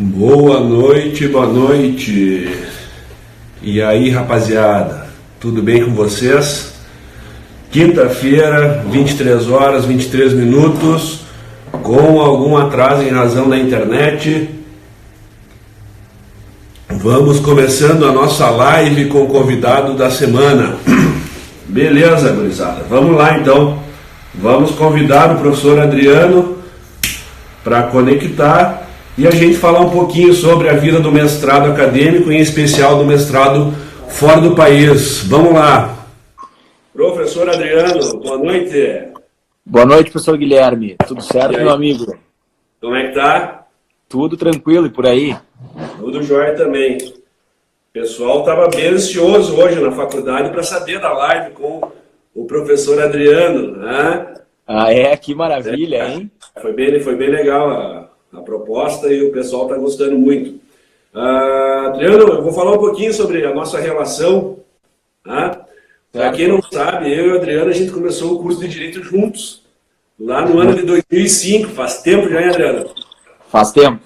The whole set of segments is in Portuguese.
Boa noite, boa noite. E aí, rapaziada, tudo bem com vocês? Quinta-feira, 23 horas, 23 minutos, com algum atraso em razão da internet. Vamos começando a nossa live com o convidado da semana. Beleza, gurizada? Vamos lá então. Vamos convidar o professor Adriano para conectar e a gente falar um pouquinho sobre a vida do mestrado acadêmico, em especial do mestrado fora do país. Vamos lá. Professor Adriano, boa noite. Boa noite, professor Guilherme. Tudo certo, meu amigo? Como é que tá? Tudo tranquilo e por aí? Tudo jóia também. O pessoal estava bem ansioso hoje na faculdade para saber da live com o professor Adriano, né? Ah, é? Que maravilha, hein? Foi bem legal a proposta e o pessoal está gostando muito. Adriano, eu vou falar um pouquinho sobre a nossa relação. Tá? Para quem não sabe, eu e o Adriano, a gente começou o curso de Direito juntos, lá no ano de 2005. Faz tempo já, hein, Adriano? Faz tempo.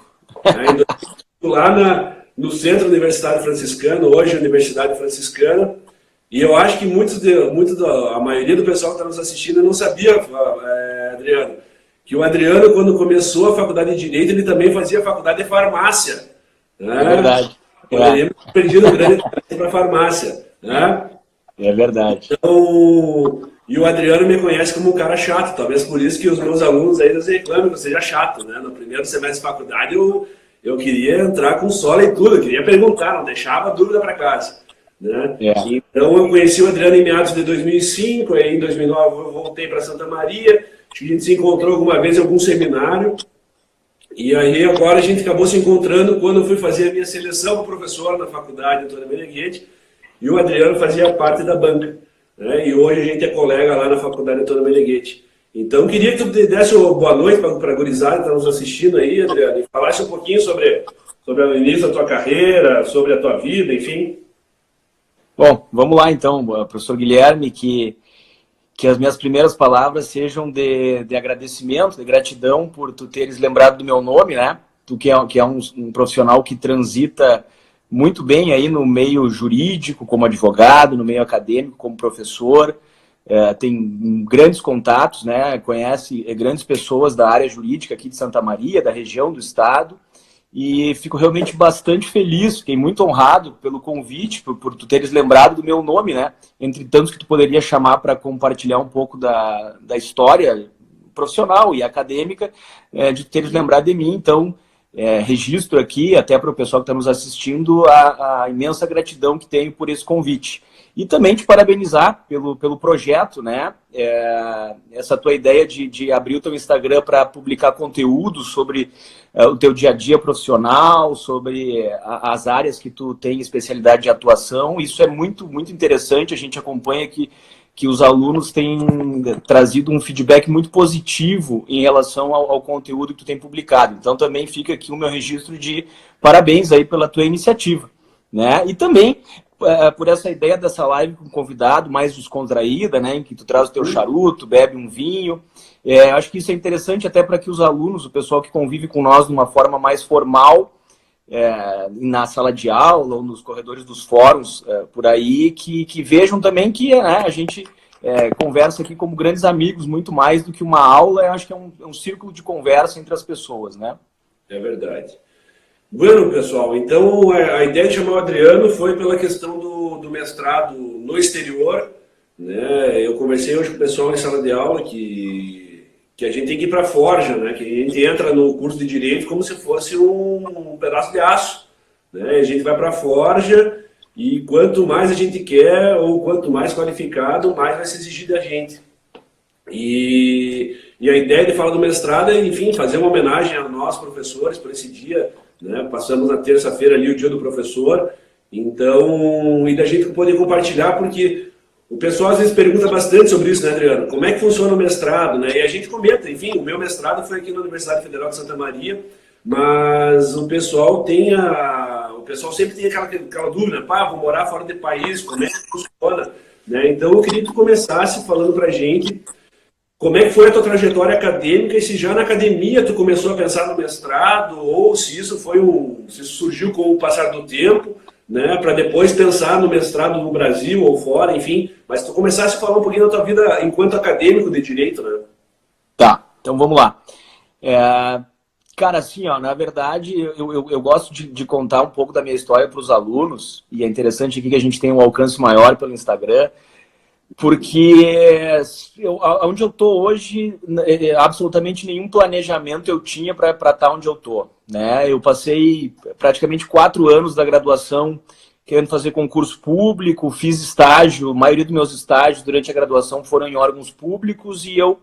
Lá no Centro Universitário Franciscano, hoje Universidade Franciscana, e eu acho que a maioria do pessoal que está nos assistindo não sabia, Adriano, que o Adriano, quando começou a faculdade de Direito, ele também fazia a faculdade de farmácia. Né? É verdade. Ele perdido grande para farmácia. Né? É verdade. Então, e o Adriano me conhece como um cara chato, talvez por isso que os meus alunos aí nos reclamam que eu seja chato. Né? No primeiro semestre de faculdade eu queria entrar com sola e tudo, eu queria perguntar, não deixava dúvida para casa. Né? Então eu conheci o Adriano em meados de 2005, aí em 2009 eu voltei para Santa Maria, acho que a gente se encontrou alguma vez em algum seminário, e aí agora a gente acabou se encontrando quando eu fui fazer a minha seleção para professor na faculdade Antônio Meneghetti, e o Adriano fazia parte da banca, né? E hoje a gente é colega lá na faculdade Antônio Meneghetti. Então queria que tu desse uma boa noite para a gurizada que está nos assistindo aí, Adriano, e falasse um pouquinho sobre o início da tua carreira, sobre a tua vida, enfim. Bom, vamos lá então, professor Guilherme, que as minhas primeiras palavras sejam de agradecimento, de gratidão por tu teres lembrado do meu nome, né? Tu que é um profissional que transita muito bem aí no meio jurídico, como advogado, no meio acadêmico, como professor, tem grandes contatos, né? Conhece grandes pessoas da área jurídica aqui de Santa Maria, da região do estado, e fico realmente bastante feliz, fiquei muito honrado pelo convite, por tu teres lembrado do meu nome, né? Entre tantos que tu poderia chamar para compartilhar um pouco da história profissional e acadêmica, de teres lembrado de mim. Então, registro aqui, até para o pessoal que está nos assistindo, a imensa gratidão que tenho por esse convite. E também te parabenizar pelo projeto, né? Essa tua ideia de abrir o teu Instagram para publicar conteúdo sobre o teu dia a dia profissional, sobre as áreas que tu tem especialidade de atuação. Isso é muito, muito interessante. A gente acompanha que os alunos têm trazido um feedback muito positivo em relação ao conteúdo que tu tem publicado. Então também fica aqui o meu registro de parabéns aí pela tua iniciativa, né? E também por essa ideia dessa live com convidado mais descontraída, né, em que tu traz o teu charuto, bebe um vinho. Acho que isso é interessante até para que os alunos, o pessoal que convive com nós de uma forma mais formal, na sala de aula ou nos corredores dos fóruns por aí, que vejam também que a gente conversa aqui como grandes amigos, muito mais do que uma aula. Eu acho que é um círculo de conversa entre as pessoas, né? É verdade. Bueno, pessoal, então a ideia de chamar o Adriano foi pela questão do mestrado no exterior, né? Eu conversei hoje com o pessoal em sala de aula que a gente tem que ir para a forja, né? Que a gente entra no curso de Direito como se fosse um pedaço de aço, né? A gente vai para a forja e quanto mais a gente quer ou quanto mais qualificado, mais vai se exigir da gente. E a ideia de falar do mestrado é, enfim, fazer uma homenagem a nós, professores, por esse dia, né? Passamos na terça-feira ali o dia do professor, então, e da gente poder compartilhar, porque o pessoal às vezes pergunta bastante sobre isso, né, Adriano? Como é que funciona o mestrado, né? E a gente comenta, enfim, o meu mestrado foi aqui na Universidade Federal de Santa Maria, mas o pessoal sempre tem aquela dúvida, vou morar fora de país, como é que funciona? Né? Então eu queria que tu começasse falando pra gente como é que foi a tua trajetória acadêmica e se já na academia tu começou a pensar no mestrado ou se isso se isso surgiu com o passar do tempo, né, para depois pensar no mestrado no Brasil ou fora, enfim. Mas tu começasse a falar um pouquinho da tua vida enquanto acadêmico de direito, né? Tá, então vamos lá. Cara, assim, ó, na verdade, eu gosto de contar um pouco da minha história para os alunos, e é interessante aqui que a gente tem um alcance maior pelo Instagram, porque onde eu tô hoje, absolutamente nenhum planejamento eu tinha para estar onde eu tô, né? Eu passei praticamente 4 anos da graduação querendo fazer concurso público, fiz estágio, a maioria dos meus estágios durante a graduação foram em órgãos públicos e eu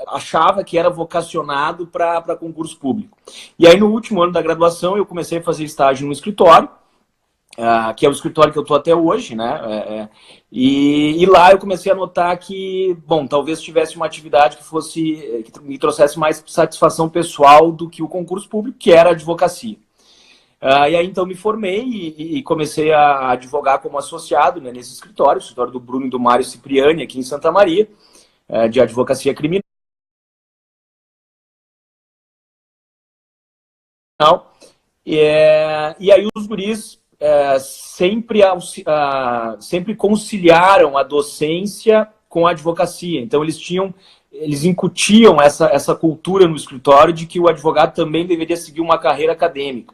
achava que era vocacionado para concurso público. E aí no último ano da graduação eu comecei a fazer estágio no escritório, que é o escritório que eu estou até hoje, né? E lá eu comecei a notar que, bom, talvez tivesse uma atividade que me trouxesse mais satisfação pessoal do que o concurso público, que era a advocacia. E aí então me formei e comecei a advogar como associado, né, nesse escritório, o escritório do Bruno e do Mário Cipriani, aqui em Santa Maria, de advocacia criminal. E aí os guris sempre conciliaram a docência com a advocacia. Então eles incutiam essa cultura no escritório de que o advogado também deveria seguir uma carreira acadêmica.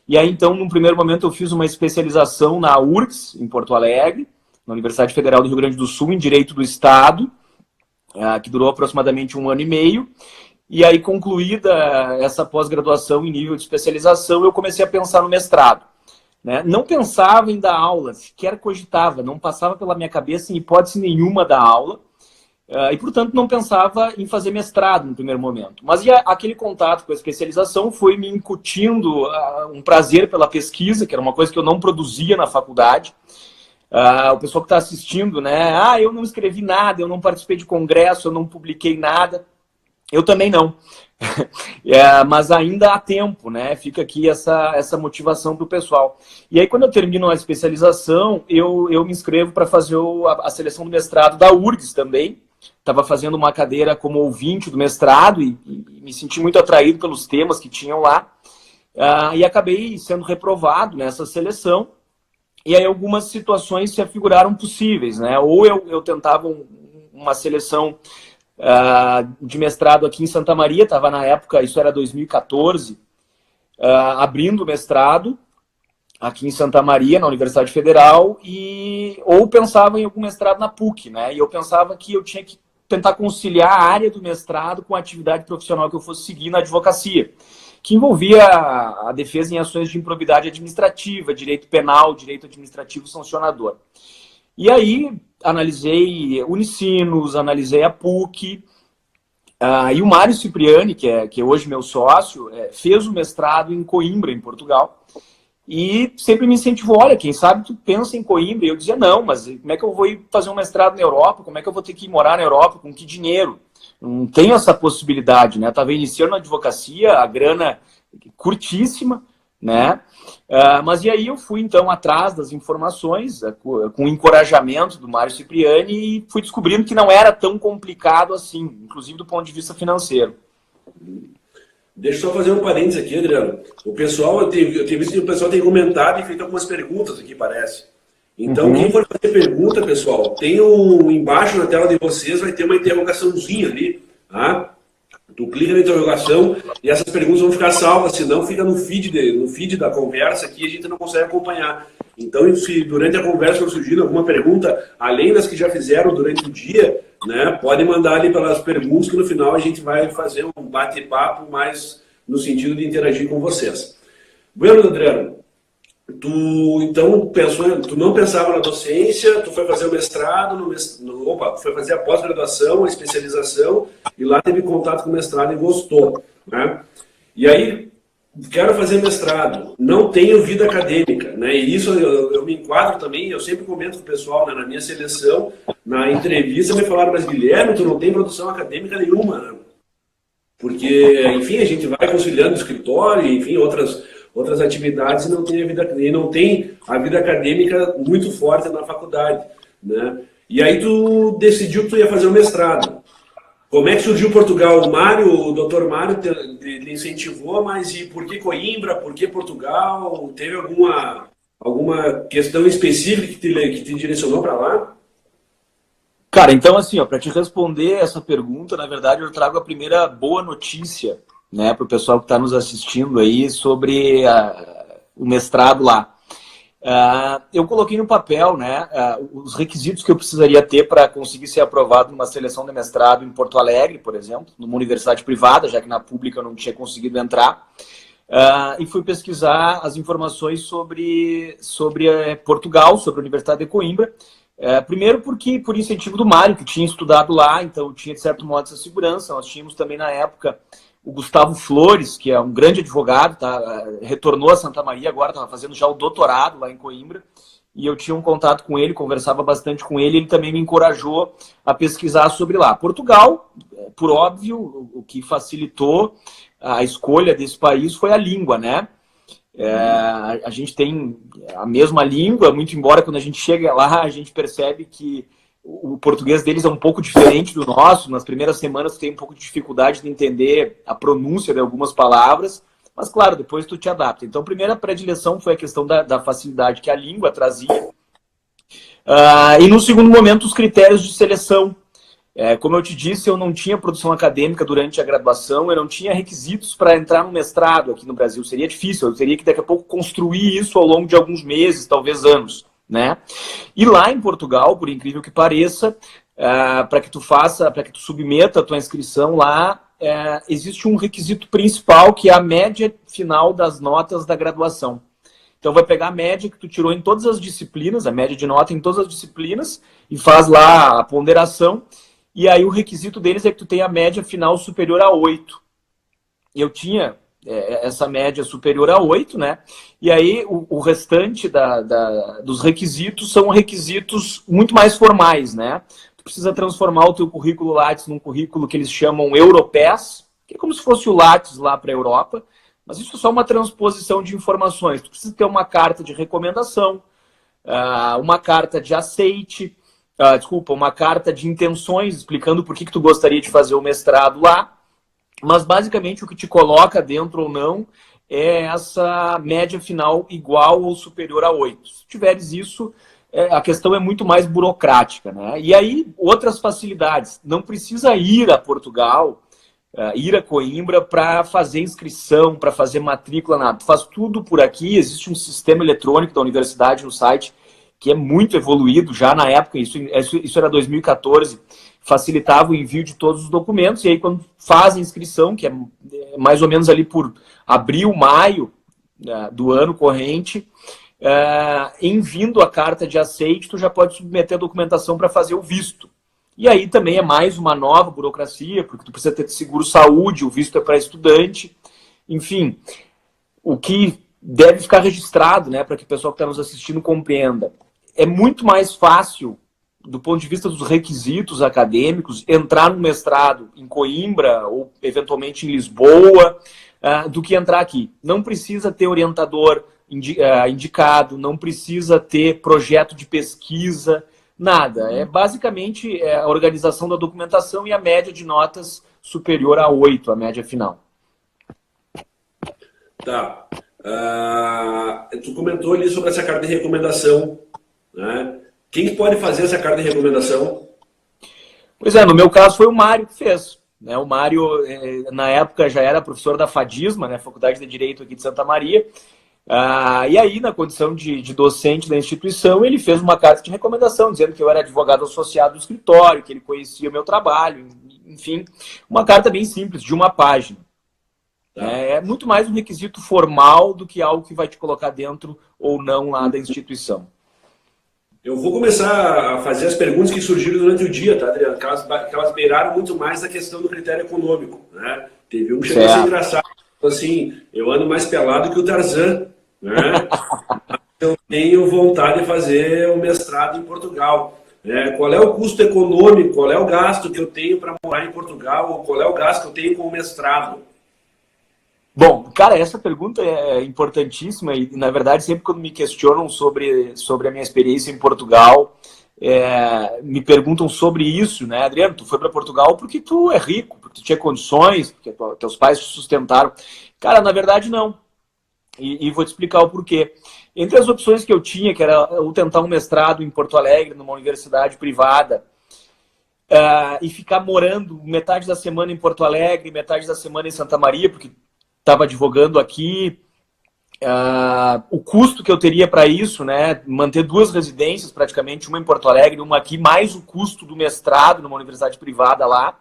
E aí então, num primeiro momento, eu fiz uma especialização na URGS, em Porto Alegre, na Universidade Federal do Rio Grande do Sul, em Direito do Estado, que durou aproximadamente 1 ano e meio. E aí, concluída essa pós-graduação em nível de especialização, eu comecei a pensar no mestrado, né? Não pensava em dar aula, sequer cogitava, não passava pela minha cabeça em hipótese nenhuma dar aula, e, portanto, não pensava em fazer mestrado no primeiro momento. Mas aquele contato com a especialização foi me incutindo um prazer pela pesquisa, que era uma coisa que eu não produzia na faculdade. O pessoal que está assistindo, né? Eu não escrevi nada, eu não participei de congresso, eu não publiquei nada. Eu também não. Mas ainda há tempo, né? Fica aqui essa motivação para o pessoal. E aí, quando eu termino a especialização, eu me inscrevo para fazer a seleção do mestrado da URGS também. Estava fazendo uma cadeira como ouvinte do mestrado e me senti muito atraído pelos temas que tinham lá. E acabei sendo reprovado nessa seleção. E aí algumas situações se afiguraram possíveis, né? Ou eu tentava uma seleção de mestrado aqui em Santa Maria, estava na época, isso era 2014, abrindo o mestrado aqui em Santa Maria, na Universidade Federal, ou pensava em algum mestrado na PUC, né? E eu pensava que eu tinha que tentar conciliar a área do mestrado com a atividade profissional que eu fosse seguir na advocacia, que envolvia a defesa em ações de improbidade administrativa, direito penal, direito administrativo sancionador. E aí analisei Unicinos, analisei a PUC, e o Mário Cipriani, que é hoje meu sócio, fez o mestrado em Coimbra, em Portugal, e sempre me incentivou, olha, quem sabe tu pensa em Coimbra. E eu dizia, não, mas como é que eu vou ir fazer um mestrado na Europa? Como é que eu vou ter que ir morar na Europa? Com que dinheiro? Não tenho essa possibilidade, né? Estava iniciando na advocacia, a grana curtíssima, né? Mas e aí eu fui, então, atrás das informações, com o encorajamento do Mário Cipriani, e fui descobrindo que não era tão complicado assim, inclusive do ponto de vista financeiro. Deixa eu só fazer um parênteses aqui, Adriano. O pessoal, eu tenho visto que o pessoal tem comentado e feito algumas perguntas aqui, parece. Então, quem for fazer pergunta, pessoal, tem embaixo na tela de vocês, vai ter uma interrogaçãozinha ali, tá? Tu clica na interrogação e essas perguntas vão ficar salvas, senão fica no feed da conversa aqui e a gente não consegue acompanhar. Então, se durante a conversa for surgindo alguma pergunta, além das que já fizeram durante o dia, né, pode mandar ali pelas perguntas que no final a gente vai fazer um bate-papo mais no sentido de interagir com vocês. Bueno, Adriano, tu então tu não pensava na docência, tu foi fazer o mestrado, tu foi fazer a pós-graduação, a especialização, e lá teve contato com o mestrado e gostou, né? E aí, quero fazer mestrado, não tenho vida acadêmica, né? E isso eu me enquadro também, eu sempre comento com o pessoal, né, na minha seleção, na entrevista, me falaram, mas Guilherme, tu não tem produção acadêmica nenhuma, né? Porque, enfim, a gente vai conciliando escritório, enfim, outras atividades e não tem a vida acadêmica muito forte na faculdade, né? E aí tu decidiu que tu ia fazer o mestrado. Como é que surgiu Portugal? O Mário, o doutor Mário lhe incentivou, mas e por que Coimbra? Por que Portugal? Teve alguma questão específica que te direcionou para lá? Cara, então assim, ó, para te responder essa pergunta, na verdade eu trago a primeira boa notícia, né, para o pessoal que está nos assistindo aí sobre o mestrado lá. Eu coloquei no papel, né, os requisitos que eu precisaria ter para conseguir ser aprovado numa seleção de mestrado em Porto Alegre, por exemplo, numa universidade privada, já que na pública eu não tinha conseguido entrar, e fui pesquisar as informações sobre Portugal, sobre a Universidade de Coimbra. Primeiro porque, por incentivo do Mário, que tinha estudado lá, então tinha, de certo modo, essa segurança. Nós tínhamos também, na época, o Gustavo Flores, que é um grande advogado, tá? Retornou a Santa Maria agora, estava fazendo já o doutorado lá em Coimbra, e eu tinha um contato com ele, conversava bastante com ele, ele também me encorajou a pesquisar sobre lá. Portugal, por óbvio, o que facilitou a escolha desse país foi a língua, né? A gente tem a mesma língua, muito embora quando a gente chega lá, a gente percebe que o português deles é um pouco diferente do nosso. Nas primeiras semanas tem um pouco de dificuldade de entender a pronúncia de algumas palavras, mas claro, depois tu te adapta. Então a primeira predileção foi a questão da facilidade que a língua trazia. E no segundo momento os critérios de seleção. Como eu te disse, eu não tinha produção acadêmica durante a graduação, eu não tinha requisitos para entrar no mestrado aqui no Brasil. Seria difícil, eu teria que daqui a pouco construir isso ao longo de alguns meses, talvez anos, né? E lá em Portugal, por incrível que pareça, para que tu submeta a tua inscrição lá, existe um requisito principal, que é a média final das notas da graduação. Então vai pegar a média que tu tirou em todas as disciplinas, a média de nota em todas as disciplinas, e faz lá a ponderação. E aí o requisito deles é que tu tenha a média final superior a 8. Eu tinha essa média superior a 8, né? E aí o restante dos requisitos são requisitos muito mais formais, né? Tu precisa transformar o teu currículo Lattes num currículo que eles chamam Europass, que é como se fosse o Lattes lá para a Europa, mas isso é só uma transposição de informações. Tu precisa ter uma carta de recomendação, uma carta de aceite, uma carta de intenções explicando por que tu gostaria de fazer o mestrado lá, mas basicamente o que te coloca dentro ou não é essa média final igual ou superior a 8. Se tiveres isso, a questão é muito mais burocrática, né? E aí, outras facilidades. Não precisa ir a Portugal, ir a Coimbra para fazer inscrição, para fazer matrícula, nada. Tu faz tudo por aqui, existe um sistema eletrônico da universidade no site que é muito evoluído já na época, isso era 2014, facilitava o envio de todos os documentos, e aí quando faz a inscrição, que é mais ou menos ali por abril, maio do ano corrente, enviando a carta de aceite, tu já pode submeter a documentação para fazer o visto. E aí também é mais uma nova burocracia, porque tu precisa ter seguro-saúde, o visto é para estudante, enfim, o que deve ficar registrado, né, para que o pessoal que está nos assistindo compreenda. É muito mais fácil, do ponto de vista dos requisitos acadêmicos, entrar no mestrado em Coimbra ou eventualmente em Lisboa, do que entrar aqui. Não precisa ter orientador indicado, não precisa ter projeto de pesquisa, nada. É basicamente a organização da documentação e a média de notas superior a 8, a média final. Tá. Tu comentou ali sobre essa carta de recomendação, né? Quem pode fazer essa carta de recomendação? Pois é, no meu caso foi o Mário que fez. Né? O Mário, na época, já era professor da FADISMA, né? Faculdade de Direito aqui de Santa Maria. E aí, na condição de docente da instituição, ele fez uma carta de recomendação, dizendo que eu era advogado associado do escritório, que ele conhecia o meu trabalho, enfim. Uma carta bem simples, de uma página. É muito mais um requisito formal do que algo que vai te colocar dentro ou não lá da instituição. Eu vou começar a fazer as perguntas que surgiram durante o dia, tá, Adriano? Que elas beiraram muito mais a questão do critério econômico, né? Teve um que chegou a ser engraçado, assim, eu ando mais pelado que o Tarzan, né? Eu tenho vontade de fazer o mestrado em Portugal. Qual é o custo econômico, qual é o gasto que eu tenho para morar em Portugal, ou qual é o gasto que eu tenho com o mestrado? Bom, cara, essa pergunta é importantíssima e, na verdade, sempre quando me questionam sobre a minha experiência em Portugal, me perguntam sobre isso, né? Adriano, tu foi para Portugal porque tu é rico, porque tu tinha condições, porque teus pais te sustentaram. Cara, na verdade não. E vou te explicar o porquê. Entre as opções que eu tinha, que era eu tentar um mestrado em Porto Alegre, numa universidade privada, e ficar morando metade da semana em Porto Alegre, metade da semana em Santa Maria, porque estava advogando aqui, o custo que eu teria para isso, né, manter duas residências praticamente, uma em Porto Alegre e uma aqui, mais o custo do mestrado numa universidade privada lá,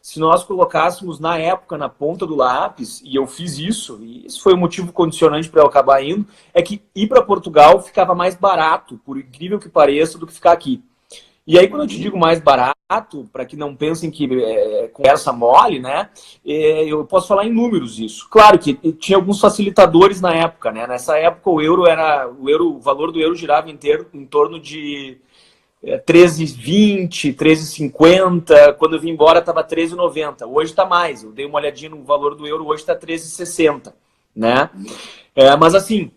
se nós colocássemos na época na ponta do lápis, e eu fiz isso, e esse foi o motivo condicionante para eu acabar indo, é que ir para Portugal ficava mais barato, por incrível que pareça, do que ficar aqui. E aí, quando eu te digo mais barato, para que não pensem que é conversa mole, né? Eu posso falar em números isso. Claro que tinha alguns facilitadores na época, né? Nessa época o valor do euro girava em torno de 13,20, 13,50. Quando eu vim embora estava 13,90. Hoje está mais. Eu dei uma olhadinha no valor do euro, hoje está 13,60, né? Mas assim,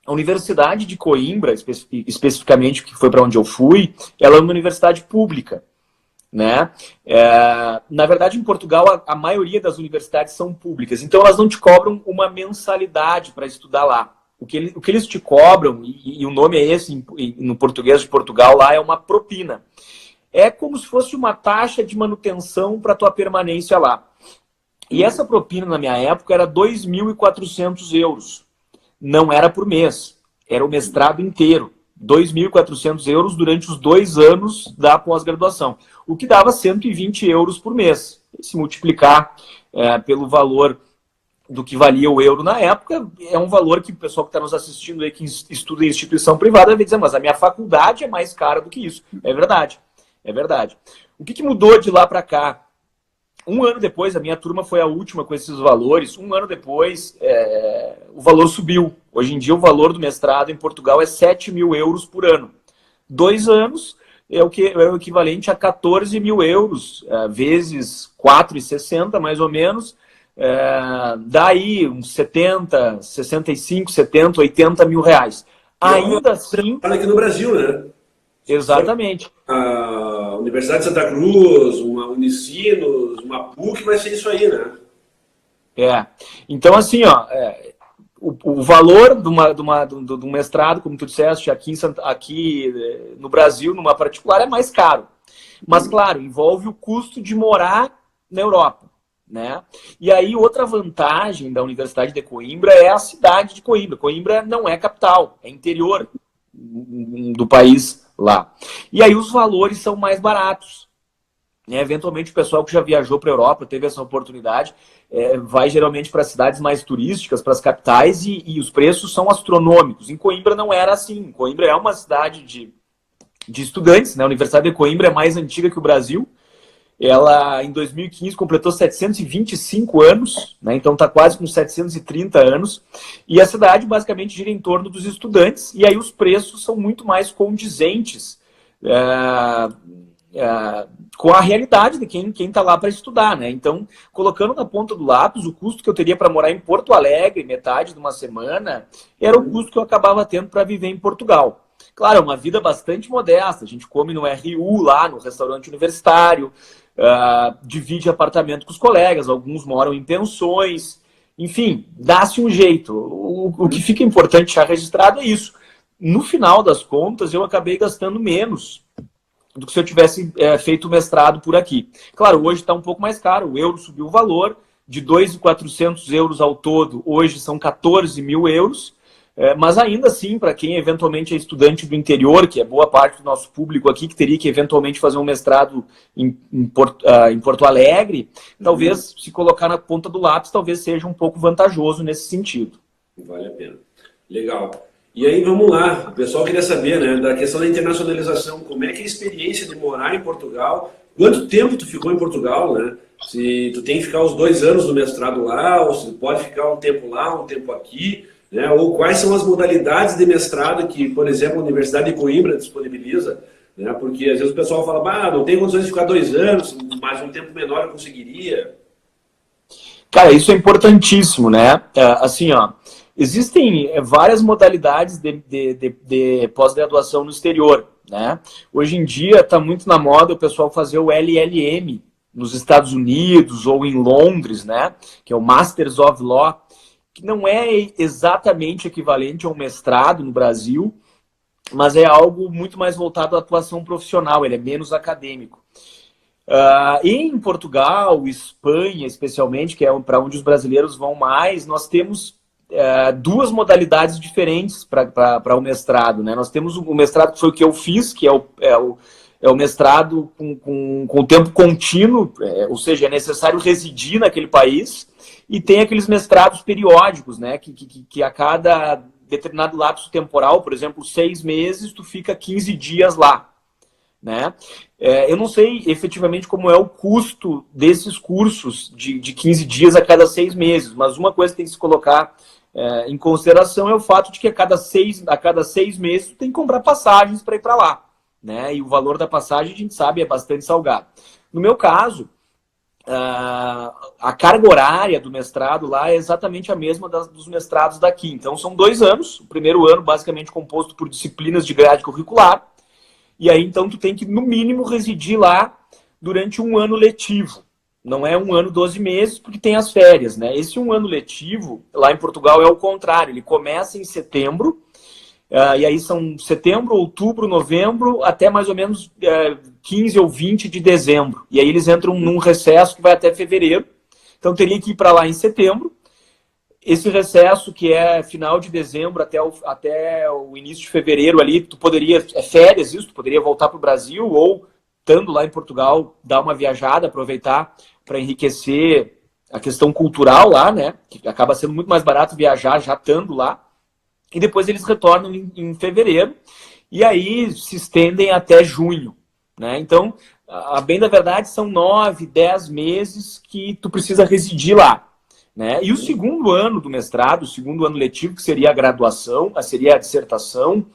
a Universidade de Coimbra, especificamente, que foi para onde eu fui, ela é uma universidade pública, né? Na verdade, em Portugal, a maioria das universidades são públicas, então elas não te cobram uma mensalidade para estudar lá. O que eles te cobram, e o nome é esse no português de Portugal, lá é uma propina. É como se fosse uma taxa de manutenção para a tua permanência lá. E essa propina, na minha época, era 2.400 euros. Não era por mês, era o mestrado inteiro. 2.400 euros durante os 2 anos da pós-graduação, o que dava 120 euros por mês. E se multiplicar pelo valor do que valia o euro na época, é um valor que o pessoal que está nos assistindo aí, que estuda em instituição privada, vai dizer, mas a minha faculdade é mais cara do que isso. É verdade, é verdade. O que mudou de lá para cá? Um ano depois, a minha turma foi a última com esses valores. Um ano depois, o valor subiu. Hoje em dia, o valor do mestrado em Portugal é 7.000 euros por ano. 2 anos é o equivalente a 14.000 euros, vezes 4,60, mais ou menos. Daí uns 70, 65, 70, 80 mil reais. Ainda assim... Olha aqui no Brasil, né? Exatamente. A Universidade de Santa Cruz, uma Unicinos, uma PUC, vai ser isso aí, né? Então, assim, ó, o valor do mestrado, como tu disseste, aqui no Brasil, numa particular, é mais caro. Mas, claro, envolve o custo de morar na Europa, né? E aí, outra vantagem da Universidade de Coimbra é a cidade de Coimbra. Coimbra não é capital, é interior do país lá. E aí os valores são mais baratos. Eventualmente o pessoal que já viajou para a Europa, teve essa oportunidade, vai geralmente para cidades mais turísticas, para as capitais, e os preços são astronômicos. Em Coimbra não era assim. Coimbra é uma cidade de estudantes, né? A Universidade de Coimbra é mais antiga que o Brasil. Ela, em 2015, completou 725 anos, né? Então está quase com 730 anos. E a cidade basicamente gira em torno dos estudantes, e aí os preços são muito mais condizentes com a realidade de quem está lá para estudar, né? Então, colocando na ponta do lápis, o custo que eu teria para morar em Porto Alegre, metade de uma semana, era o custo que eu acabava tendo para viver em Portugal. Claro, é uma vida bastante modesta. A gente come no RU lá, no restaurante universitário, divide apartamento com os colegas, alguns moram em pensões, enfim, dá-se um jeito. O que fica importante deixar registrado é isso. No final das contas, eu acabei gastando menos do que se eu tivesse feito o mestrado por aqui. Claro, hoje está um pouco mais caro, o euro subiu o valor, de 2.400 euros ao todo, hoje são 14.000 euros, mas ainda assim, para quem eventualmente é estudante do interior, que é boa parte do nosso público aqui, que teria que eventualmente fazer um mestrado em Porto Alegre, talvez, se colocar na ponta do lápis, talvez seja um pouco vantajoso nesse sentido. Vale a pena. Legal. E aí, vamos lá. O pessoal queria saber, né, da questão da internacionalização. Como é que é a experiência de morar em Portugal? Quanto tempo tu ficou em Portugal, né? Se tu tem que ficar os 2 anos do mestrado lá, ou se tu pode ficar um tempo lá, um tempo aqui, né? Ou quais são as modalidades de mestrado que, por exemplo, a Universidade de Coimbra disponibiliza, né? Porque às vezes o pessoal fala, não tem condições de ficar 2 anos, mas um tempo menor eu conseguiria. Cara, isso é importantíssimo, né? Assim, ó, existem várias modalidades de pós-graduação no exterior. né? Hoje em dia está muito na moda o pessoal fazer o LLM nos Estados Unidos ou em Londres, né? Que é o Masters of Law, que não é exatamente equivalente a um mestrado no Brasil, mas é algo muito mais voltado à atuação profissional, ele é menos acadêmico. Em Portugal, Espanha, especialmente, que é para onde os brasileiros vão mais, nós temos duas modalidades diferentes para o mestrado, né? Nós temos o mestrado que foi o que eu fiz, que é o mestrado com tempo contínuo, ou seja, é necessário residir naquele país, e tem aqueles mestrados periódicos, né? Que a cada determinado lapso temporal, por exemplo, 6 meses, tu fica 15 dias lá, né? Eu não sei efetivamente como é o custo desses cursos de 15 dias a cada 6 meses, mas uma coisa que tem que se colocar em consideração é o fato de que a cada seis meses tu tem que comprar passagens para ir para lá, né? E o valor da passagem, a gente sabe, é bastante salgado. No meu caso, a carga horária do mestrado lá é exatamente a mesma dos mestrados daqui. Então, são 2 anos. O primeiro ano, basicamente, composto por disciplinas de grade curricular. E aí, então, tu tem que, no mínimo, residir lá durante um ano letivo. Não é um ano, 12 meses, porque tem as férias, né? Esse um ano letivo, lá em Portugal, é o contrário. Ele começa em setembro, e aí são setembro, outubro, novembro, até mais ou menos 15 ou 20 de dezembro. E aí eles entram num recesso que vai até fevereiro. Então teria que ir para lá em setembro. Esse recesso, que é final de dezembro até o início de fevereiro ali, tu poderia, férias isso, tu poderia voltar para o Brasil ou, estando lá em Portugal, dar uma viajada, aproveitar para enriquecer a questão cultural lá, né? Que acaba sendo muito mais barato viajar já estando lá. E depois eles retornam em fevereiro, e aí se estendem até junho, né? Então, a bem da verdade, são 9, 10 meses que tu precisa residir lá, né? E o segundo ano do mestrado, o segundo ano letivo, que seria a graduação, seria a dissertação,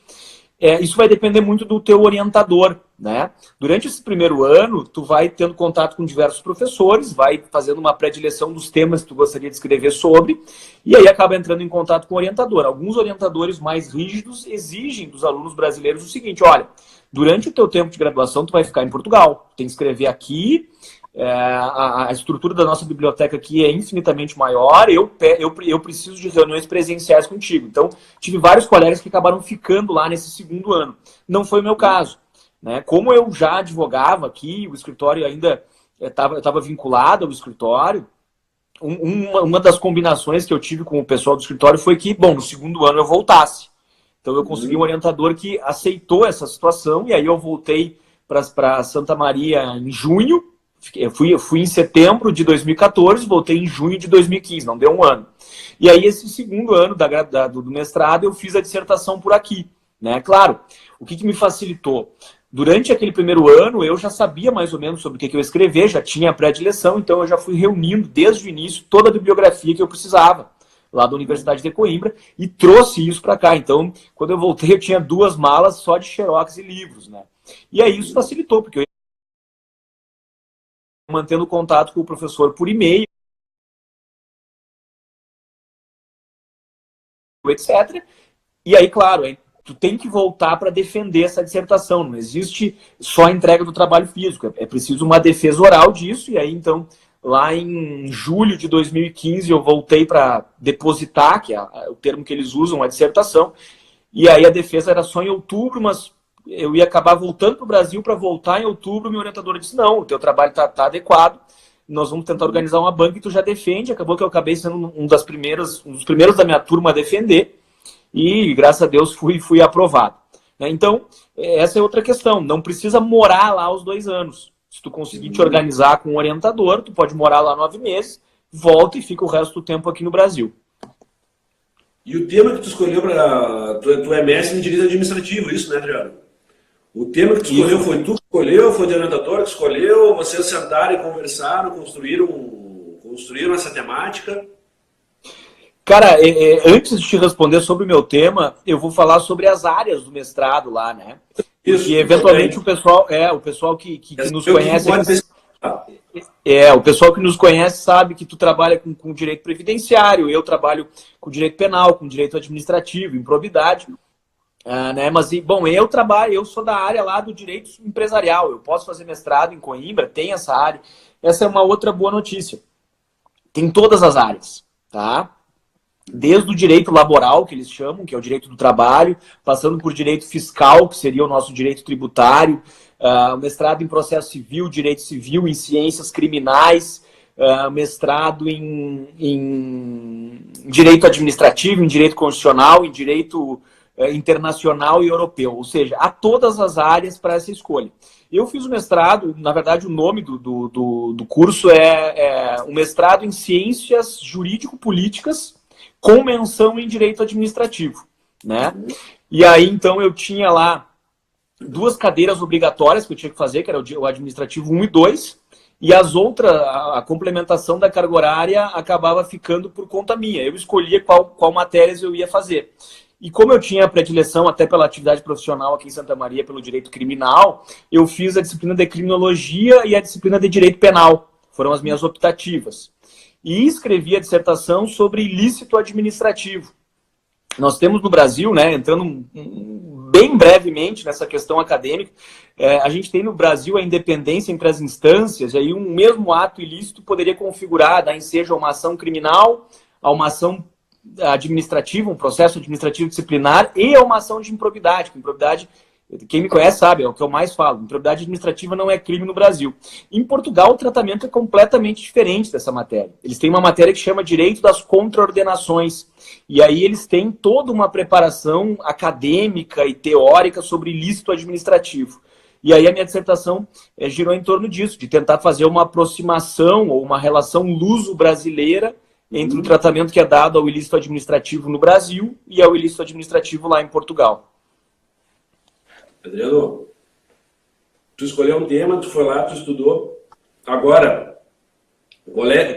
isso vai depender muito do teu orientador, né? Durante esse primeiro ano, tu vai tendo contato com diversos professores, vai fazendo uma predileção dos temas que tu gostaria de escrever sobre, e aí acaba entrando em contato com o orientador. Alguns orientadores mais rígidos exigem dos alunos brasileiros o seguinte: olha, durante o teu tempo de graduação, tu vai ficar em Portugal, tu tem que escrever aqui, a estrutura da nossa biblioteca aqui é infinitamente maior, eu preciso de reuniões presenciais contigo. Então, tive vários colegas que acabaram ficando lá nesse segundo ano. Não foi o meu caso, né? Como eu já advogava aqui, o escritório ainda estava vinculado ao escritório, uma das combinações que eu tive com o pessoal do escritório foi que, bom, no segundo ano eu voltasse. Então, eu consegui um orientador que aceitou essa situação, e aí eu voltei para Santa Maria em junho. Eu fui em setembro de 2014, voltei em junho de 2015, não deu um ano. E aí, esse segundo ano do mestrado, eu fiz a dissertação por aqui, né? Claro, o que me facilitou? Durante aquele primeiro ano, eu já sabia mais ou menos sobre o que eu ia escrever, já tinha a pré-dileção, então eu já fui reunindo desde o início toda a bibliografia que eu precisava lá da Universidade de Coimbra e trouxe isso para cá. Então, quando eu voltei, eu tinha 2 malas só de xerox e livros, né? E aí isso facilitou, porque eu ia mantendo contato com o professor por e-mail, etc. E aí, claro, tu tem que voltar para defender essa dissertação. Não existe só a entrega do trabalho físico. É preciso uma defesa oral disso. E aí, então, lá em julho de 2015, eu voltei para depositar, que é o termo que eles usam, a dissertação. E aí a defesa era só em outubro, mas eu ia acabar voltando para o Brasil para voltar em outubro. Meu orientador disse: não, o teu trabalho está adequado, nós vamos tentar organizar uma banca e tu já defende. Acabou que eu acabei sendo um dos primeiros da minha turma a defender, e graças a Deus fui aprovado. Então, essa é outra questão, não precisa morar lá os 2 anos. Se tu conseguir te organizar com um orientador, tu pode morar lá 9 meses, volta e fica o resto do tempo aqui no Brasil. E o tema que tu escolheu para... Tu é mestre em direito administrativo, isso, né, Adriano? O tema que tu escolheu foi tu que escolheu, foi o orientador que escolheu, vocês sentaram e conversaram, construíram essa temática? Cara, antes de te responder sobre o meu tema, eu vou falar sobre as áreas do mestrado lá, né? Porque eventualmente o pessoal que nos conhece... o pessoal que nos conhece sabe que tu trabalha com direito previdenciário, eu trabalho com direito penal, com direito administrativo, improbidade. Né? Mas, bom, eu sou da área lá do direito empresarial, eu posso fazer mestrado em Coimbra, tem essa área. Essa é uma outra boa notícia. Tem todas as áreas, tá? Desde o direito laboral, que eles chamam, que é o direito do trabalho, passando por direito fiscal, que seria o nosso direito tributário, mestrado em processo civil, direito civil, em ciências criminais, mestrado em direito administrativo, em direito constitucional, em direito internacional e europeu. Ou seja, há todas as áreas para essa escolha. Eu fiz o mestrado, na verdade o nome do curso é um mestrado em ciências jurídico-políticas, com menção em direito administrativo, né? E aí, então, eu tinha lá 2 cadeiras obrigatórias que eu tinha que fazer, que era o administrativo 1 e 2, e as outras, a complementação da carga horária acabava ficando por conta minha. Eu escolhia qual matérias eu ia fazer. E como eu tinha predileção até pela atividade profissional aqui em Santa Maria, pelo direito criminal, eu fiz a disciplina de criminologia e a disciplina de direito penal. Foram as minhas optativas. E escrevi a dissertação sobre ilícito administrativo. Nós temos no Brasil, né, entrando bem brevemente nessa questão acadêmica, a gente tem no Brasil a independência entre as instâncias, e aí um mesmo ato ilícito poderia configurar, dar ensejo a uma ação criminal, a uma ação administrativa, um processo administrativo disciplinar e a uma ação de improbidade. Improbidade, quem me conhece sabe, é o que eu mais falo. Improbidade administrativa não é crime no Brasil. Em Portugal, o tratamento é completamente diferente dessa matéria. Eles têm uma matéria que chama Direito das Contraordenações. E aí eles têm toda uma preparação acadêmica e teórica sobre ilícito administrativo. E aí a minha dissertação girou em torno disso, de tentar fazer uma aproximação ou uma relação luso-brasileira entre o tratamento que é dado ao ilícito administrativo no Brasil e ao ilícito administrativo lá em Portugal. Adriano, tu escolheu um tema, tu foi lá, tu estudou. Agora,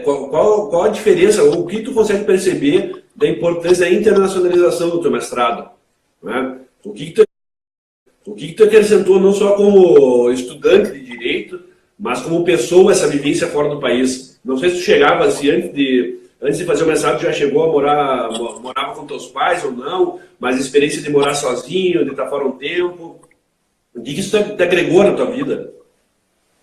qual a diferença, ou o que tu consegue perceber da importância da internacionalização do teu mestrado? Né? O que tu acrescentou não só como estudante de direito, mas como pessoa, essa vivência fora do país? Não sei se tu chegava assim, antes de fazer o mestrado, já chegou a morava com teus pais ou não, mas a experiência de morar sozinho, de estar fora um tempo... O que isso te agregou na tua vida?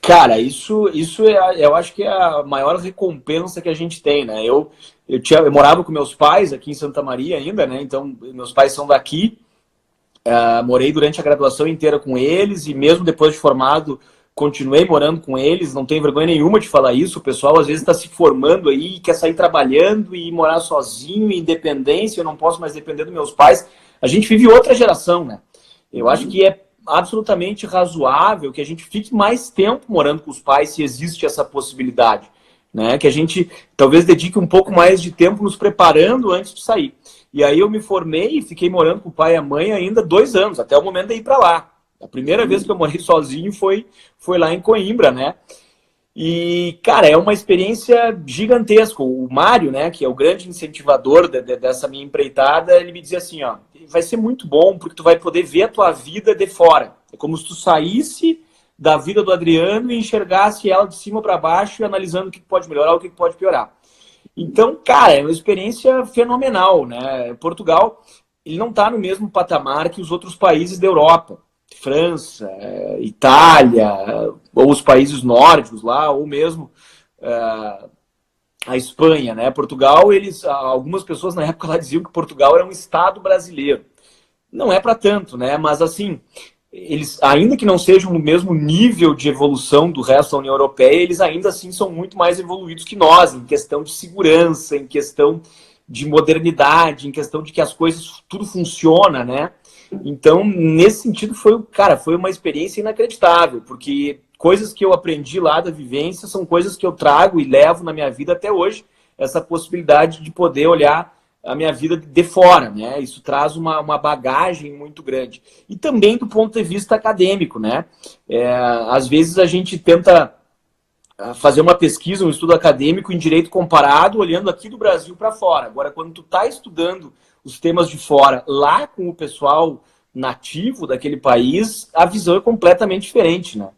Cara, isso eu acho que é a maior recompensa que a gente tem, né? Eu morava com meus pais aqui em Santa Maria ainda, né? Então, meus pais são daqui. Morei durante a graduação inteira com eles e mesmo depois de formado, continuei morando com eles. Não tenho vergonha nenhuma de falar isso. O pessoal às vezes está se formando aí e quer sair trabalhando e morar sozinho, independência. Eu não posso mais depender dos meus pais. A gente vive outra geração, né? Eu acho que é absolutamente razoável que a gente fique mais tempo morando com os pais, se existe essa possibilidade, né? Que a gente talvez dedique um pouco mais de tempo nos preparando antes de sair. E aí eu me formei e fiquei morando com o pai e a mãe ainda 2 anos, até o momento de ir para lá. A primeira vez que eu morei sozinho foi lá em Coimbra, né? E, cara, é uma experiência gigantesca. O Mário, né, que é o grande incentivador dessa minha empreitada, ele me dizia assim, ó, vai ser muito bom porque tu vai poder ver a tua vida de fora. É como se tu saísse da vida do Adriano e enxergasse ela de cima para baixo, analisando o que pode melhorar, o que pode piorar. Então, cara, é uma experiência fenomenal, né? Portugal, ele não está no mesmo patamar que os outros países da Europa. França, Itália, ou os países nórdicos lá, ou mesmo a Espanha, né? Portugal, algumas pessoas na época lá diziam que Portugal era um estado brasileiro. Não é para tanto, né? Mas assim, eles, ainda que não sejam no mesmo nível de evolução do resto da União Europeia, eles ainda assim são muito mais evoluídos que nós, em questão de segurança, em questão de modernidade, em questão de que as coisas, tudo funciona, né? Então, nesse sentido, foi uma experiência inacreditável, porque coisas que eu aprendi lá da vivência são coisas que eu trago e levo na minha vida até hoje, essa possibilidade de poder olhar a minha vida de fora, né? Isso traz uma bagagem muito grande. E também do ponto de vista acadêmico, né? Às vezes a gente tenta fazer uma pesquisa, um estudo acadêmico em direito comparado, olhando aqui do Brasil para fora. Agora, quando tu está estudando os temas de fora, lá com o pessoal nativo daquele país, a visão é completamente diferente, né?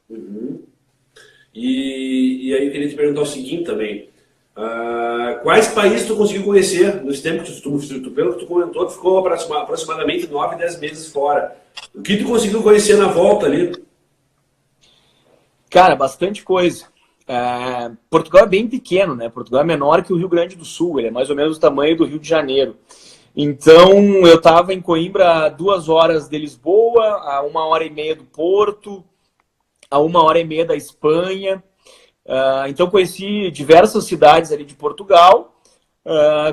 Uhum. E aí eu queria te perguntar o seguinte também. Quais países tu conseguiu conhecer nesse tempo que pelo que tu comentou, tu ficou aproximadamente 9, 10 meses fora. O que tu conseguiu conhecer na volta ali? Cara, bastante coisa. Portugal é bem pequeno, né? Portugal é menor que o Rio Grande do Sul, ele é mais ou menos o tamanho do Rio de Janeiro. Então, eu estava em Coimbra a 2 horas de Lisboa, a 1h30 do Porto, a 1h30 da Espanha. Então, conheci diversas cidades ali de Portugal,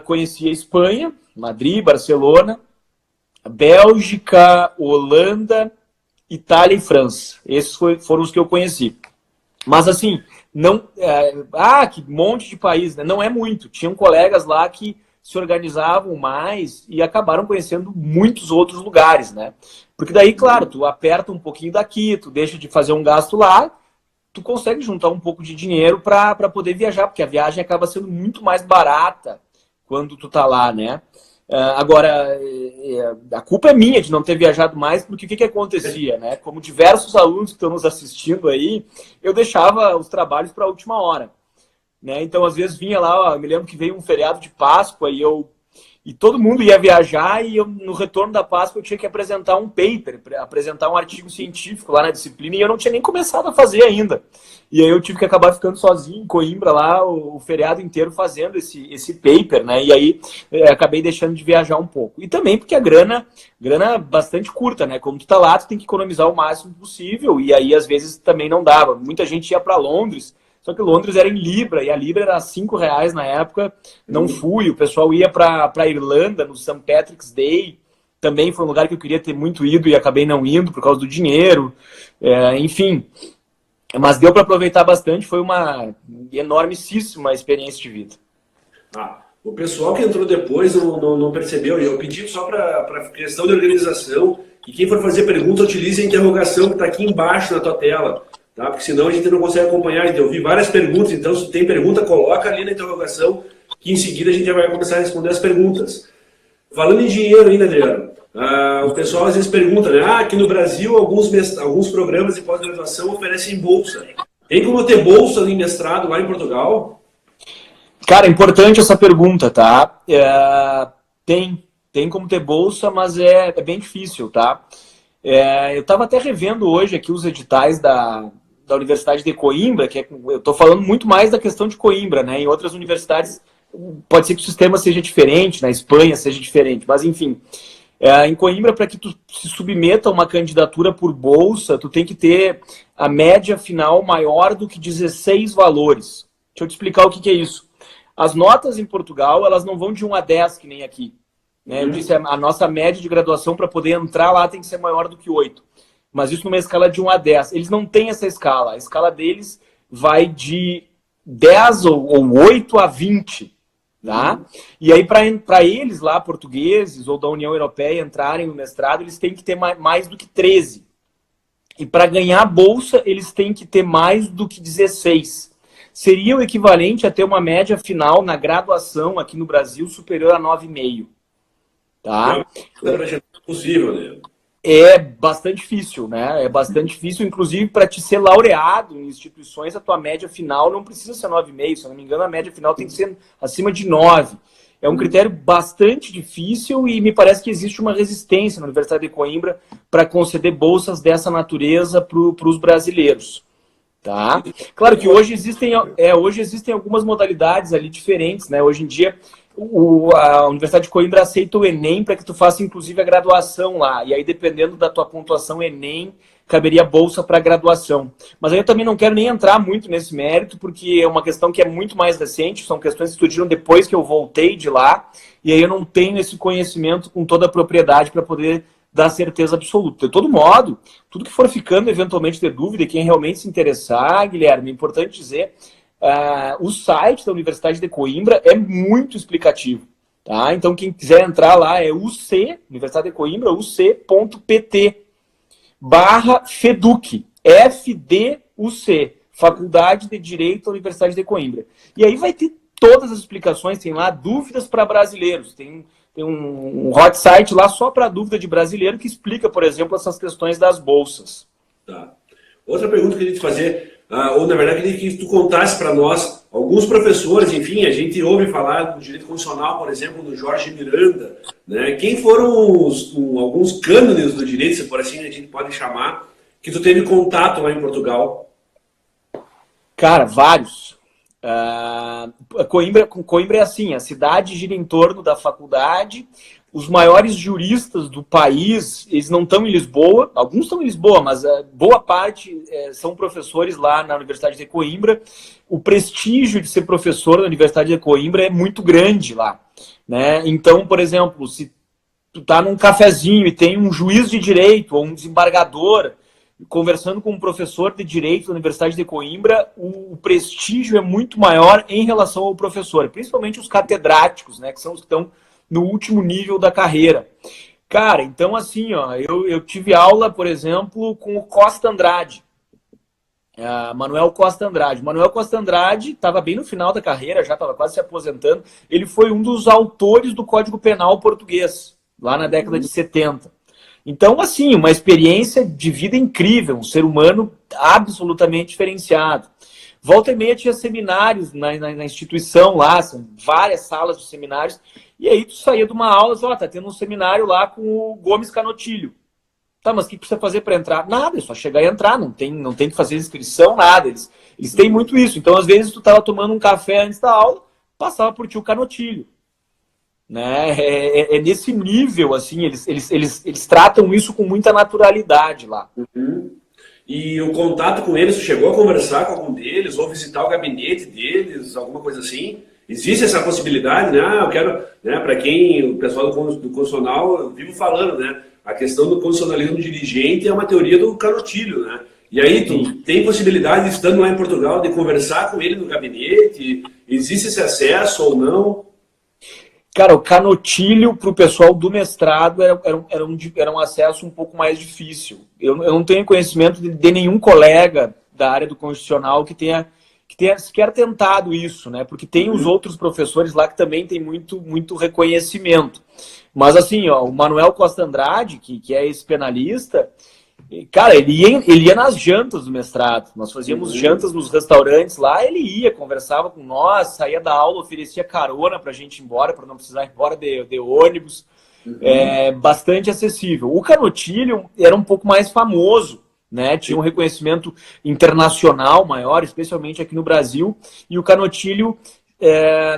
conheci a Espanha, Madrid, Barcelona, Bélgica, Holanda, Itália e França. Esses foram os que eu conheci. Mas assim, não. Que monte de país, né? Não é muito. Tinham colegas lá que se organizavam mais e acabaram conhecendo muitos outros lugares, né? Porque daí, claro, tu aperta um pouquinho daqui, tu deixa de fazer um gasto lá, tu consegue juntar um pouco de dinheiro para poder viajar, porque a viagem acaba sendo muito mais barata quando tu tá lá, né? Agora, a culpa é minha de não ter viajado mais, porque o que acontecia, né? Como diversos alunos que estão nos assistindo aí, eu deixava os trabalhos para a última hora, né? Então, às vezes vinha lá, eu me lembro que veio um feriado de Páscoa e todo mundo ia viajar e eu, no retorno da Páscoa, eu tinha que apresentar um paper, apresentar um artigo científico lá na disciplina e eu não tinha nem começado a fazer ainda. E aí eu tive que acabar ficando sozinho em Coimbra lá, o feriado inteiro fazendo esse paper, né? E aí acabei deixando de viajar um pouco. E também porque a grana é bastante curta, né? Como tu tá lá, tu tem que economizar o máximo possível e aí às vezes também não dava. Muita gente ia para Londres, só que Londres era em Libra, e a Libra era R$ 5 na época, não fui. O pessoal ia para a Irlanda, no St. Patrick's Day, também foi um lugar que eu queria ter muito ido e acabei não indo por causa do dinheiro, enfim. Mas deu para aproveitar bastante, foi uma enormíssima experiência de vida. O pessoal que entrou depois não percebeu, e eu pedi só para questão de organização, que quem for fazer pergunta utilize a interrogação que está aqui embaixo na tua tela. Tá? Porque senão a gente não consegue acompanhar. Então, eu vi várias perguntas, então se tem pergunta, coloca ali na interrogação, que em seguida a gente já vai começar a responder as perguntas. Falando em dinheiro ainda, Adriano, o pessoal às vezes pergunta, né? Aqui no Brasil alguns programas de pós-graduação oferecem bolsa. Tem como ter bolsa em mestrado lá em Portugal? Cara, é importante essa pergunta, tá? Tem como ter bolsa, mas é bem difícil, tá? Eu estava até revendo hoje aqui os editais da Universidade de Coimbra, eu estou falando muito mais da questão de Coimbra, né? Em outras universidades pode ser que o sistema seja diferente, na Espanha seja diferente, mas enfim. Em Coimbra, para que tu se submeta a uma candidatura por bolsa, tu tem que ter a média final maior do que 16 valores. Deixa eu te explicar o que é isso. As notas em Portugal, elas não vão de 1 a 10, que nem aqui. Né? Eu disse, a nossa média de graduação para poder entrar lá tem que ser maior do que 8. Mas isso numa escala de 1 a 10. Eles não têm essa escala. A escala deles vai de 10 ou 8 a 20. Tá? E aí, para eles lá, portugueses ou da União Europeia, entrarem no mestrado, eles têm que ter mais do que 13. E para ganhar a bolsa, eles têm que ter mais do que 16. Seria o equivalente a ter uma média final na graduação aqui no Brasil superior a 9,5. Tá? É possível, né? É bastante difícil, né? É bastante difícil, inclusive, para te ser laureado em instituições, a tua média final não precisa ser 9,5. Se eu não me engano, a média final tem que ser acima de 9. É um critério bastante difícil e me parece que existe uma resistência na Universidade de Coimbra para conceder bolsas dessa natureza para os brasileiros. Tá? Claro que hoje existem algumas modalidades ali diferentes, né? Hoje em dia, a Universidade de Coimbra aceita o Enem para que tu faça, inclusive, a graduação lá. E aí, dependendo da tua pontuação Enem, caberia bolsa para graduação. Mas aí eu também não quero nem entrar muito nesse mérito, porque é uma questão que é muito mais recente, são questões que surgiram depois que eu voltei de lá, e aí eu não tenho esse conhecimento com toda a propriedade para poder dar certeza absoluta. De todo modo, tudo que for ficando eventualmente de dúvida, quem realmente se interessar, Guilherme, é importante dizer, o site da Universidade de Coimbra é muito explicativo. Tá? Então, quem quiser entrar lá é Universidade de Coimbra, uc.pt/FEDUC, FDUC, Faculdade de Direito da Universidade de Coimbra. E aí vai ter todas as explicações, tem lá dúvidas para brasileiros, tem um hot site lá só para dúvida de brasileiro que explica, por exemplo, essas questões das bolsas. Tá. Outra pergunta que eu queria te fazer, ou na verdade queria que tu contasse para nós, alguns professores, enfim, a gente ouve falar do direito constitucional, por exemplo, do Jorge Miranda, né? Quem foram alguns cânones do direito, se por assim a gente pode chamar, que tu teve contato lá em Portugal? Cara, vários. Coimbra é assim, a cidade gira em torno da faculdade, os maiores juristas do país, eles não estão em Lisboa, alguns estão em Lisboa, mas boa parte são professores lá na Universidade de Coimbra. O prestígio de ser professor na Universidade de Coimbra é muito grande lá, né? Então, por exemplo, se tu tá num cafezinho e tem um juiz de direito ou um desembargador conversando com um professor de direito da Universidade de Coimbra, o prestígio é muito maior em relação ao professor, principalmente os catedráticos, né, que são os que estão no último nível da carreira. Cara, então assim, ó, eu tive aula, por exemplo, com o Costa Andrade, Manuel Costa Andrade. Manuel Costa Andrade estava bem no final da carreira, já estava quase se aposentando. Ele foi um dos autores do Código Penal português, lá na década de 70. Então, assim, uma experiência de vida incrível, um ser humano absolutamente diferenciado. Volta e meia tinha seminários na instituição lá, são várias salas de seminários, e aí tu saía de uma aula e tá tendo um seminário lá com o Gomes Canotilho. Tá, mas o que precisa fazer para entrar? Nada, é só chegar e entrar, não tem que fazer inscrição, nada. Eles têm muito isso. Então, às vezes, tu tava tomando um café antes da aula, passava por tio Canotilho. Né? É nesse nível, assim, eles tratam isso com muita naturalidade lá. Uhum. E o contato com eles, tu chegou a conversar com algum deles, ou visitar o gabinete deles, alguma coisa assim? Existe essa possibilidade, né? Eu quero, né, para quem, o pessoal do constitucional, eu vivo falando, né? A questão do constitucionalismo dirigente é uma teoria do Canotilho, né? E aí, tu tem possibilidade, estando lá em Portugal, de conversar com ele no gabinete? Existe esse acesso ou não? Cara, o Canotilho para o pessoal do mestrado era um acesso um pouco mais difícil. Eu não tenho conhecimento de nenhum colega da área do constitucional que tenha sequer tentado isso, né? Porque tem os outros professores lá que também tem muito reconhecimento. Mas assim, ó, o Manuel Costa Andrade, que é esse penalista, cara, ele ia nas jantas do mestrado. Nós fazíamos jantas nos restaurantes lá, ele ia, conversava com nós, saía da aula, oferecia carona pra gente ir embora, para não precisar ir embora de ônibus. Bastante acessível. O Canotilho era um pouco mais famoso, né? Tinha um reconhecimento internacional maior, especialmente aqui no Brasil, e o Canotilho,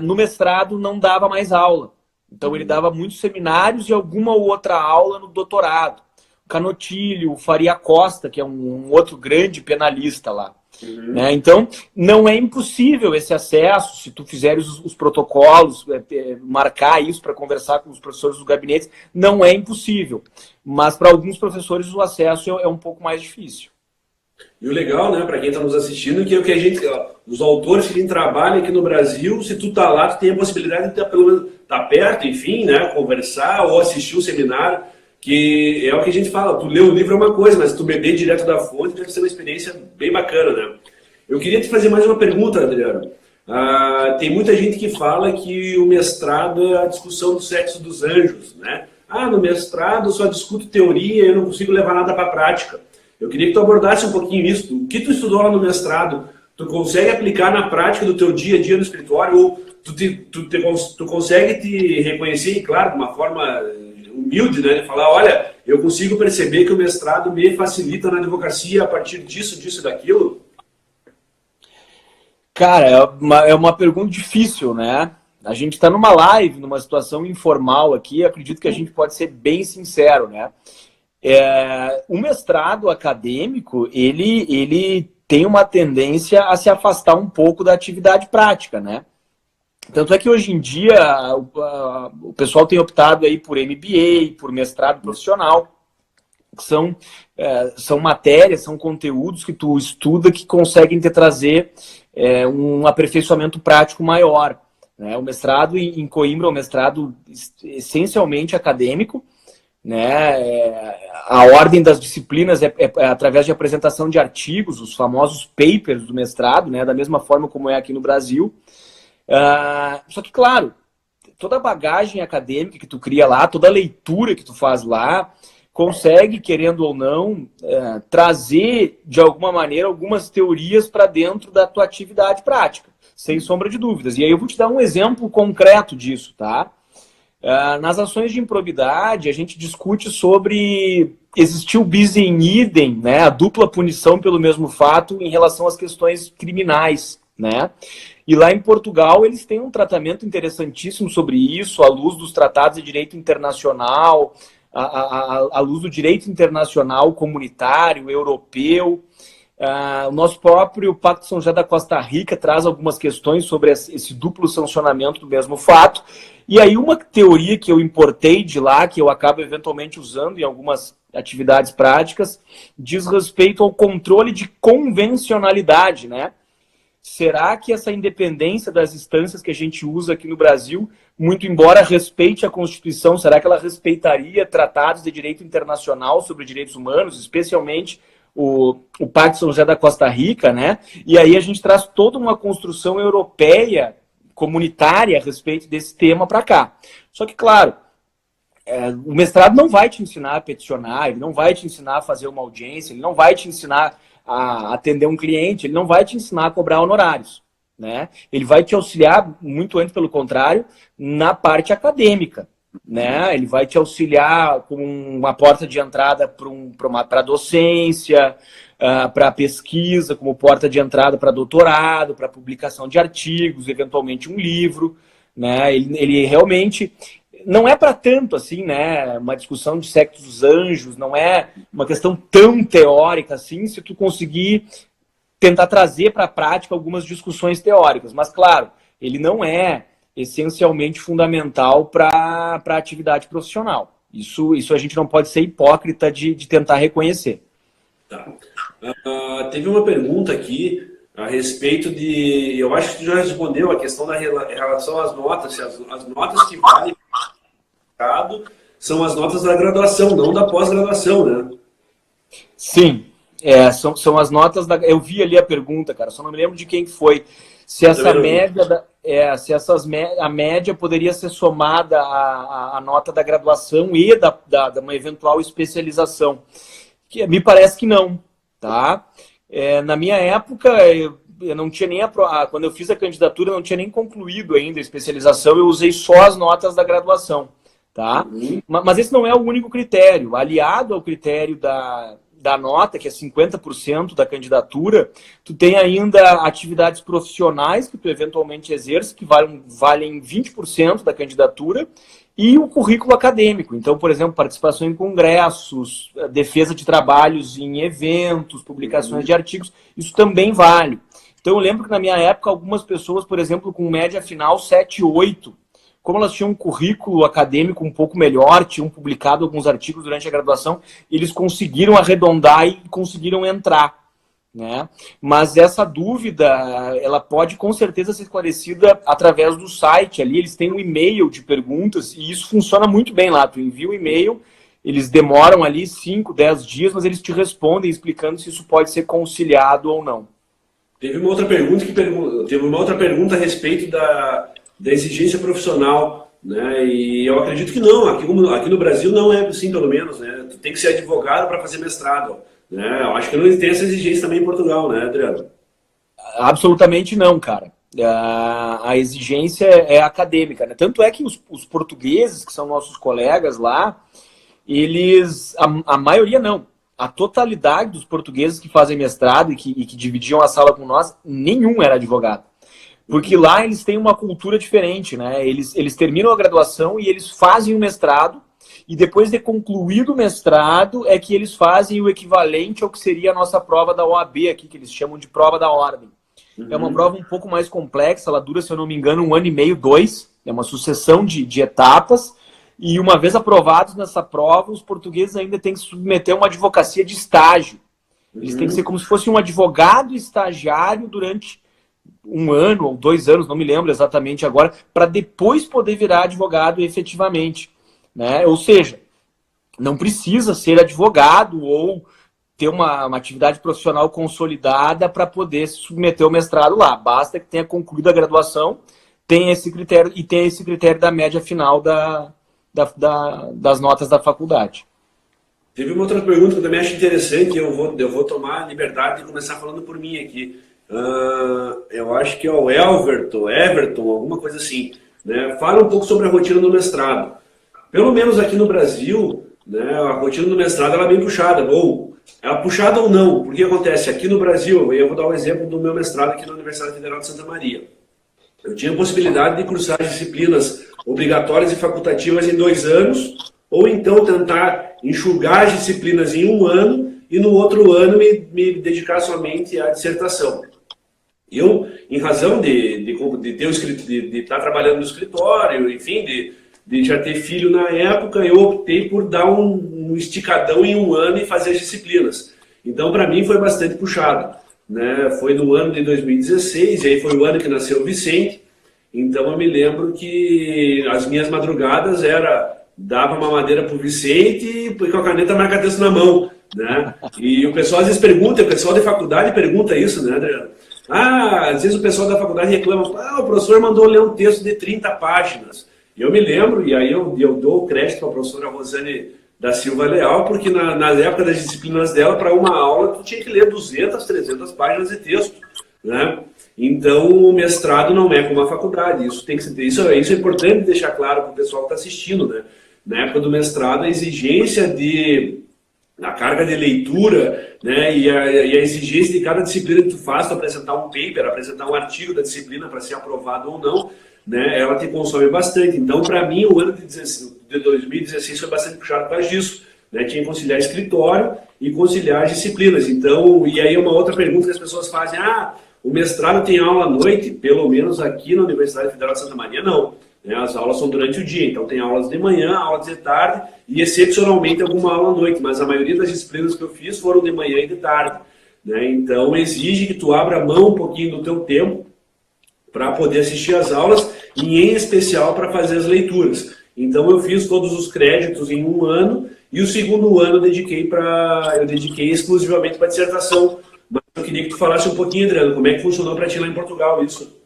no mestrado, não dava mais aula. Então ele dava muitos seminários e alguma outra aula no doutorado. Canotilho, Faria Costa, que é um outro grande penalista lá. Né? Então, não é impossível esse acesso, se tu fizeres os protocolos, marcar isso para conversar com os professores do gabinete, não é impossível. Mas para alguns professores o acesso é um pouco mais difícil. E o legal, né, para quem está nos assistindo, que é o que a gente, os autores que a gente trabalha aqui no Brasil, se tu tá lá, tu tem a possibilidade de estar pelo menos perto, enfim, né, conversar ou assistir um seminário. Que é o que a gente fala, tu lê o livro é uma coisa, mas tu beber direto da fonte deve ser uma experiência bem bacana, né? Eu queria te fazer mais uma pergunta, Adriano. Tem muita gente que fala que o mestrado é a discussão do sexo dos anjos, né? No mestrado eu só discuto teoria, eu não consigo levar nada para a prática. Eu queria que tu abordasse um pouquinho isso. O que tu estudou lá no mestrado, tu consegue aplicar na prática do teu dia a dia no escritório, ou tu consegue te reconhecer, e claro, de uma forma humilde, né, de falar, olha, eu consigo perceber que o mestrado me facilita na advocacia a partir disso, disso e daquilo? Cara, é uma pergunta difícil, né? A gente está numa live, numa situação informal aqui, acredito que a gente pode ser bem sincero, né? O mestrado acadêmico, ele tem uma tendência a se afastar um pouco da atividade prática, né? Tanto é que hoje em dia o pessoal tem optado aí por MBA, por mestrado profissional, que são matérias, são conteúdos que tu estuda que conseguem te trazer um aperfeiçoamento prático maior. Né? O mestrado em Coimbra é um mestrado essencialmente acadêmico, né? A ordem das disciplinas é através de apresentação de artigos, os famosos papers do mestrado, né? Da mesma forma como é aqui no Brasil. Só que, claro, toda a bagagem acadêmica que tu cria lá, toda a leitura que tu faz lá, consegue, querendo ou não, trazer, de alguma maneira, algumas teorias para dentro da tua atividade prática, sem sombra de dúvidas. E aí eu vou te dar um exemplo concreto disso, tá? Nas ações de improbidade, a gente discute sobre existir o bis in idem, né, a dupla punição pelo mesmo fato em relação às questões criminais, né? E lá em Portugal eles têm um tratamento interessantíssimo sobre isso, à luz dos tratados de direito internacional, à luz do direito internacional comunitário, europeu. O nosso próprio Pacto de São José da Costa Rica traz algumas questões sobre esse duplo sancionamento do mesmo fato. E aí uma teoria que eu importei de lá, que eu acabo eventualmente usando em algumas atividades práticas, diz respeito ao controle de convencionalidade, né? Será que essa independência das instâncias que a gente usa aqui no Brasil, muito embora respeite a Constituição, será que ela respeitaria tratados de direito internacional sobre direitos humanos, especialmente o Pacto de São José da Costa Rica, né? E aí a gente traz toda uma construção europeia, comunitária, a respeito desse tema para cá. Só que, claro, o mestrado não vai te ensinar a peticionar, ele não vai te ensinar a fazer uma audiência, ele não vai te ensinar a atender um cliente, ele não vai te ensinar a cobrar honorários, né? Ele vai te auxiliar, muito antes pelo contrário, na parte acadêmica, né? Ele vai te auxiliar com uma porta de entrada para a docência, para pesquisa, como porta de entrada para doutorado, para publicação de artigos, eventualmente um livro, né? Ele realmente não é para tanto assim, né? Uma discussão de sectos dos anjos, não é uma questão tão teórica assim, se tu conseguir tentar trazer para a prática algumas discussões teóricas. Mas, claro, ele não é essencialmente fundamental para a atividade profissional. Isso a gente não pode ser hipócrita de tentar reconhecer. Tá. Teve uma pergunta aqui a respeito de... Eu acho que tu já respondeu a questão da relação às notas. Se as notas que valem para o mercado são as notas da graduação, não da pós-graduação, né? Sim, são as notas da... Eu vi ali a pergunta, cara, só não me lembro de quem foi. Se essa média... a média poderia ser somada à nota da graduação e da uma eventual especialização. Que me parece que não, tá? Na minha época, eu não tinha nem quando eu fiz a candidatura, eu não tinha nem concluído ainda a especialização, eu usei só as notas da graduação, tá? Mas esse não é o único critério. Aliado ao critério da nota, que é 50% da candidatura, tu tem ainda atividades profissionais que tu eventualmente exerce, que valem 20% da candidatura, e o currículo acadêmico. Então, por exemplo, participação em congressos, defesa de trabalhos em eventos, publicações de artigos, isso também vale. Então, eu lembro que na minha época, algumas pessoas, por exemplo, com média final 7, 8, como elas tinham um currículo acadêmico um pouco melhor, tinham publicado alguns artigos durante a graduação, eles conseguiram arredondar e conseguiram entrar, né? Mas essa dúvida, ela pode com certeza ser esclarecida através do site ali. Eles têm um e-mail de perguntas e isso funciona muito bem lá. Tu envia o e-mail, eles demoram ali 5, 10 dias, mas eles te respondem explicando se isso pode ser conciliado ou não. Teve uma outra pergunta a respeito da exigência profissional, né? E eu acredito que não. Aqui no Brasil não é assim, pelo menos, né? Tu tem que ser advogado para fazer mestrado. Eu acho que não tem essa exigência também em Portugal, né, Adriano? Absolutamente não, cara. A exigência é acadêmica, né? Tanto é que os portugueses, que são nossos colegas lá, eles... A maioria não. A totalidade dos portugueses que fazem mestrado e que dividiam a sala com nós, nenhum era advogado. Porque lá eles têm uma cultura diferente, né? Eles terminam a graduação e eles fazem o mestrado, e depois de concluído o mestrado é que eles fazem o equivalente ao que seria a nossa prova da OAB aqui, que eles chamam de prova da ordem. É uma prova um pouco mais complexa, ela dura, se eu não me engano, 1 ano e meio, 2. É uma sucessão de etapas. E uma vez aprovados nessa prova, os portugueses ainda têm que submeter a uma advocacia de estágio. Eles têm que ser como se fosse um advogado estagiário durante 1 ano ou 2 anos, não me lembro exatamente agora, para depois poder virar advogado efetivamente. Né? Ou seja, não precisa ser advogado ou ter uma atividade profissional consolidada para poder se submeter ao mestrado lá. Basta que tenha concluído a graduação, tenha esse critério e tenha esse critério da média final das notas da faculdade. Teve uma outra pergunta que eu também acho interessante, eu vou tomar a liberdade de começar falando por mim aqui. Eu acho que é o Everton, alguma coisa assim. Né? Fala um pouco sobre a rotina do mestrado. Pelo menos aqui no Brasil, né, a rotina do mestrado ela é bem puxada. Ou ela é puxada ou não, porque acontece aqui no Brasil, eu vou dar um exemplo do meu mestrado aqui na Universidade Federal de Santa Maria. Eu tinha a possibilidade de cursar disciplinas obrigatórias e facultativas em 2 anos, ou então tentar enxugar as disciplinas em 1 ano e no outro ano me dedicar somente à dissertação. Eu, em razão de ter de estar trabalhando no escritório, enfim, de já ter filho na época, eu optei por dar um esticadão em 1 ano e fazer as disciplinas. Então, para mim, foi bastante puxado. Né? Foi no ano de 2016, e aí foi o ano que nasceu o Vicente. Então, eu me lembro que as minhas madrugadas dava uma madeira pro Vicente e com a caneta marca-texto na mão. Né? E o pessoal às vezes pergunta, o pessoal da faculdade pergunta isso, né, Adriano? Às vezes o pessoal da faculdade reclama, o professor mandou ler um texto de 30 páginas. E eu me lembro, e aí eu dou o crédito para a professora Rosane da Silva Leal, porque na época das disciplinas dela, para uma aula, tu tinha que ler 200, 300 páginas de texto. Né? Então, o mestrado não é como a faculdade. Isso tem que ser, isso é importante deixar claro para o pessoal que está assistindo. Né? Na época do mestrado, a exigência a carga de leitura, né, e a exigência de cada disciplina que tu faz, tu apresentar um paper, apresentar um artigo da disciplina para ser aprovado ou não, né, ela te consome bastante. Então, para mim, o ano de 2016 foi bastante puxado por causa disso. Né, tinha que conciliar escritório e conciliar as disciplinas. Então, e aí uma outra pergunta que as pessoas fazem, o mestrado tem aula à noite? Pelo menos aqui na Universidade Federal de Santa Maria, não. As aulas são durante o dia, então tem aulas de manhã, aulas de tarde e excepcionalmente alguma aula à noite, mas a maioria das disciplinas que eu fiz foram de manhã e de tarde. Né? Então exige que tu abra mão um pouquinho do teu tempo para poder assistir às aulas e em especial para fazer as leituras. Então eu fiz todos os créditos em 1 ano e o segundo ano eu dediquei exclusivamente para dissertação. Mas eu queria que tu falasse um pouquinho, Adriano, como é que funcionou para ti lá em Portugal isso?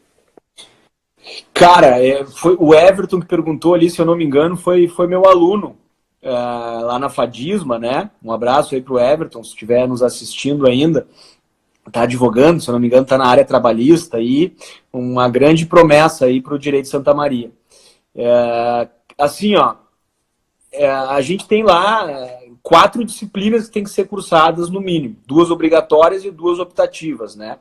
Cara, foi o Everton que perguntou ali, se eu não me engano, foi meu aluno lá na Fadisma, né? Um abraço aí pro Everton, se estiver nos assistindo ainda. Tá advogando, se eu não me engano, tá na área trabalhista aí, uma grande promessa aí pro direito de Santa Maria. Assim, ó, a gente tem lá 4 disciplinas que tem que ser cursadas no mínimo, 2 obrigatórias e 2 optativas, né?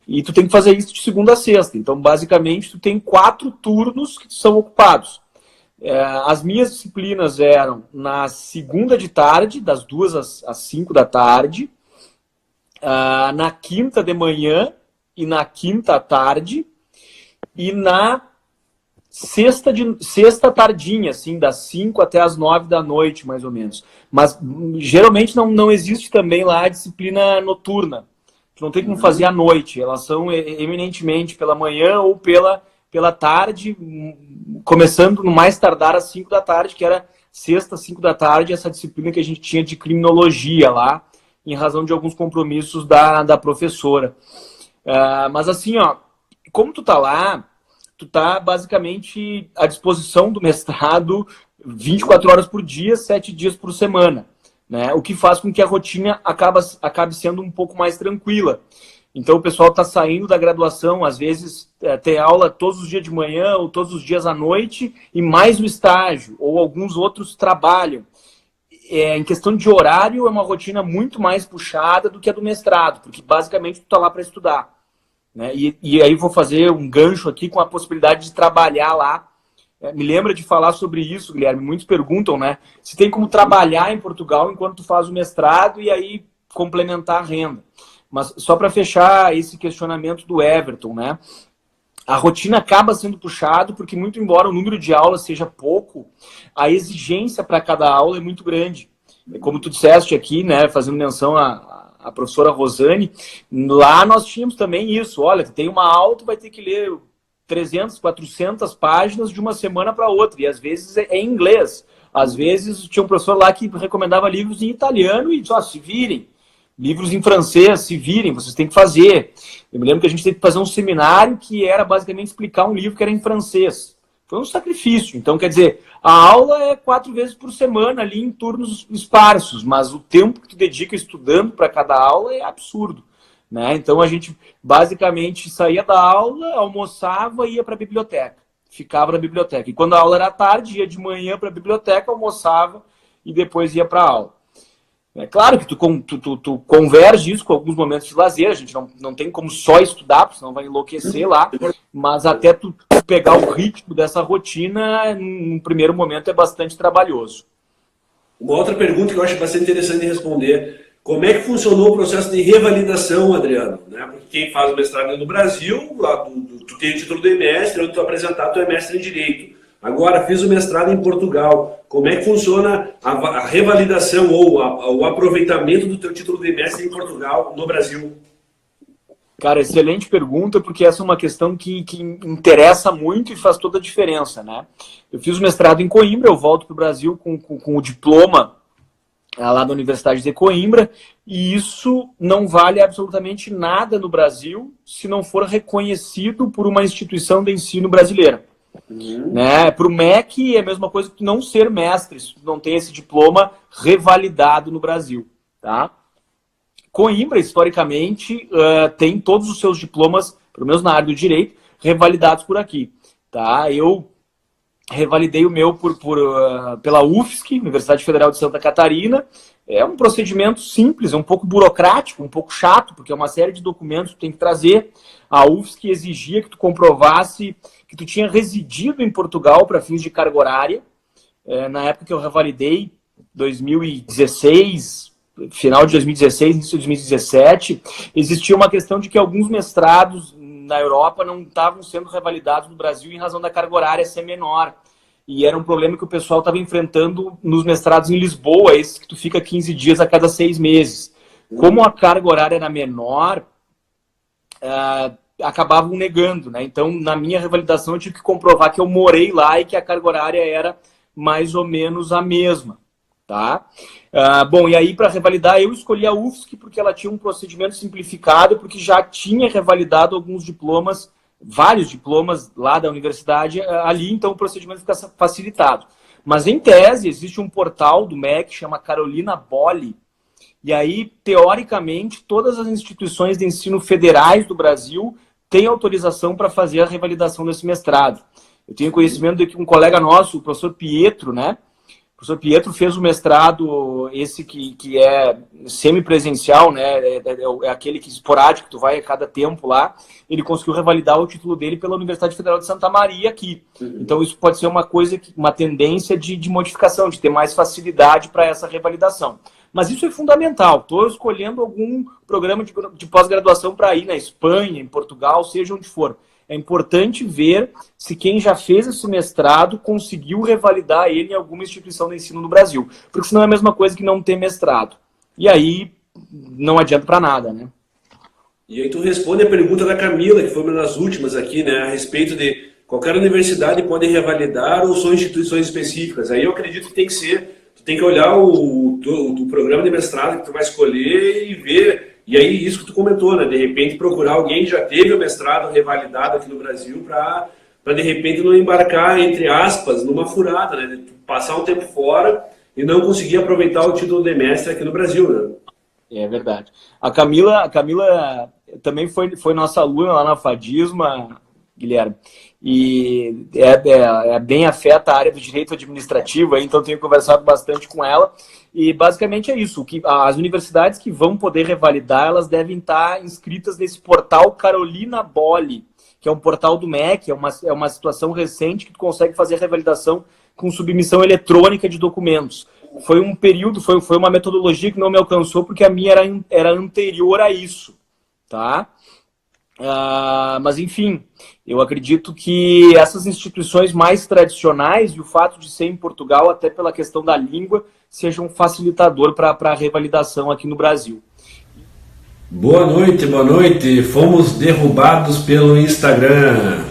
E tu tem que fazer isso de segunda a sexta. Então, basicamente, tu tem 4 turnos que são ocupados. As minhas disciplinas eram na segunda de tarde, das 2 às 5 da tarde, na quinta de manhã e na quinta à tarde, e na sexta tardinha, assim, das 5 até as 9 da noite, mais ou menos. Mas, geralmente, não existe também lá a disciplina noturna. Não tem como fazer à noite, elas são eminentemente pela manhã ou pela tarde, começando no mais tardar às 5 da tarde, que era sexta, 5 da tarde, essa disciplina que a gente tinha de criminologia lá, em razão de alguns compromissos da professora. Mas assim, ó, como tu tá lá, tu tá basicamente à disposição do mestrado 24 horas por dia, 7 dias por semana. Né? O que faz com que a rotina acabe sendo um pouco mais tranquila. Então o pessoal está saindo da graduação, às vezes tem aula todos os dias de manhã ou todos os dias à noite e mais o estágio, ou alguns outros trabalham. Em questão de horário, é uma rotina muito mais puxada do que a do mestrado, porque basicamente tu está lá para estudar. Né? E aí vou fazer um gancho aqui com a possibilidade de trabalhar lá. Me lembra de falar sobre isso, Guilherme. Muitos perguntam, né? Se tem como trabalhar em Portugal enquanto tu faz o mestrado e aí complementar a renda. Mas só para fechar esse questionamento do Everton, né? A rotina acaba sendo puxado porque, muito embora o número de aulas seja pouco, a exigência para cada aula é muito grande. Como tu disseste aqui, né? Fazendo menção à professora Rosane, lá nós tínhamos também isso. Olha, tem uma aula, tu vai ter que ler 300, 400 páginas de uma semana para outra, e às vezes é em inglês. Às vezes tinha um professor lá que recomendava livros em italiano e só se virem. Livros em francês, se virem, vocês têm que fazer. Eu me lembro que a gente teve que fazer um seminário que era basicamente explicar um livro que era em francês. Foi um sacrifício. Então, quer dizer, a aula é 4 vezes por semana ali em turnos esparsos, mas o tempo que tu dedica estudando para cada aula é absurdo, né? Então a gente basicamente saía da aula, almoçava e ia para a biblioteca. Ficava na biblioteca. E quando a aula era tarde, ia de manhã para a biblioteca, almoçava e depois ia para a aula. É claro que tu converge isso com alguns momentos de lazer, a gente não tem como só estudar, porque senão vai enlouquecer lá, mas até tu pegar o ritmo dessa rotina, num primeiro momento, é bastante trabalhoso. Uma outra pergunta que eu acho bastante interessante de responder: como é que funcionou o processo de revalidação, Adriano? Né? Porque quem faz o mestrado no Brasil, tu tem o título de mestre, onde tu apresentar, tu é mestre em Direito. Agora, fiz o mestrado em Portugal. Como é que funciona a revalidação ou o aproveitamento do teu título de mestre em Portugal, no Brasil? Cara, excelente pergunta, porque essa é uma questão que interessa muito e faz toda a diferença, né? Eu fiz o mestrado em Coimbra, eu volto para o Brasil com o diploma lá da Universidade de Coimbra, e isso não vale absolutamente nada no Brasil se não for reconhecido por uma instituição de ensino brasileira. Né? Para o MEC é a mesma coisa que tu não ser mestre, se tu não tem esse diploma revalidado no Brasil. Tá? Coimbra, historicamente, tem todos os seus diplomas, pelo menos na área do direito, revalidados por aqui. Tá? Eu revalidei o meu pela UFSC, Universidade Federal de Santa Catarina. É um procedimento simples, é um pouco burocrático, um pouco chato, porque é uma série de documentos que tu tem que trazer. A UFSC exigia que tu comprovasse que tu tinha residido em Portugal para fins de carga horária. Na época que eu revalidei, 2016, final de 2016, início de 2017, existia uma questão de que alguns mestrados na Europa não estavam sendo revalidados no Brasil em razão da carga horária ser menor. E era um problema que o pessoal estava enfrentando nos mestrados em Lisboa, esses que tu fica 15 dias a cada 6 meses. Como a carga horária era menor, acabavam negando, né? Então, na minha revalidação, eu tive que comprovar que eu morei lá e que a carga horária era mais ou menos a mesma, tá? Bom, e aí, para revalidar, eu escolhi a UFSC porque ela tinha um procedimento simplificado, porque já tinha revalidado alguns diplomas, vários diplomas lá da universidade ali, então o procedimento fica facilitado. Mas, em tese, existe um portal do MEC que chama Carolina Bolli, e aí, teoricamente, todas as instituições de ensino federais do Brasil têm autorização para fazer a revalidação desse mestrado. Eu tenho conhecimento de que um colega nosso, o professor Pietro, né? O professor Pietro fez o mestrado, esse que é semipresencial, né? É aquele que esporádico, que tu vai a cada tempo lá. Ele conseguiu revalidar o título dele pela Universidade Federal de Santa Maria aqui. Então, isso pode ser uma coisa, uma tendência de modificação, de ter mais facilidade para essa revalidação. Mas isso é fundamental. Estou escolhendo algum programa de pós-graduação para ir na Espanha, em Portugal, seja onde for. É importante ver se quem já fez esse mestrado conseguiu revalidar ele em alguma instituição de ensino no Brasil. Porque senão é a mesma coisa que não ter mestrado. E aí não adianta para nada, né? E aí tu responde a pergunta da Camila, que foi uma das últimas aqui, né? A respeito de qualquer universidade pode revalidar ou são instituições específicas. Aí eu acredito que tem que ser... Tu tem que olhar o programa de mestrado que tu vai escolher e ver. E aí, isso que tu comentou, né? De repente, procurar alguém que já teve o mestrado revalidado aqui no Brasil para de repente, não embarcar, entre aspas, numa furada, né? De passar um tempo fora e não conseguir aproveitar o título de mestre aqui no Brasil, né? É verdade. A Camila também foi nossa aluna lá na Fadisma, Guilherme, e bem afeta a área do direito administrativo, então tenho conversado bastante com ela, e basicamente é isso, que as universidades que vão poder revalidar, elas devem estar inscritas nesse portal Carolina Bolli, que é um portal do MEC, é uma situação recente que tu consegue fazer a revalidação com submissão eletrônica de documentos. Foi um período, foi uma metodologia que não me alcançou, porque a minha era anterior a isso, tá? Mas, enfim, eu acredito que essas instituições mais tradicionais e o fato de ser em Portugal, até pela questão da língua, seja um facilitador para a revalidação aqui no Brasil. Boa noite, boa noite. Fomos derrubados pelo Instagram.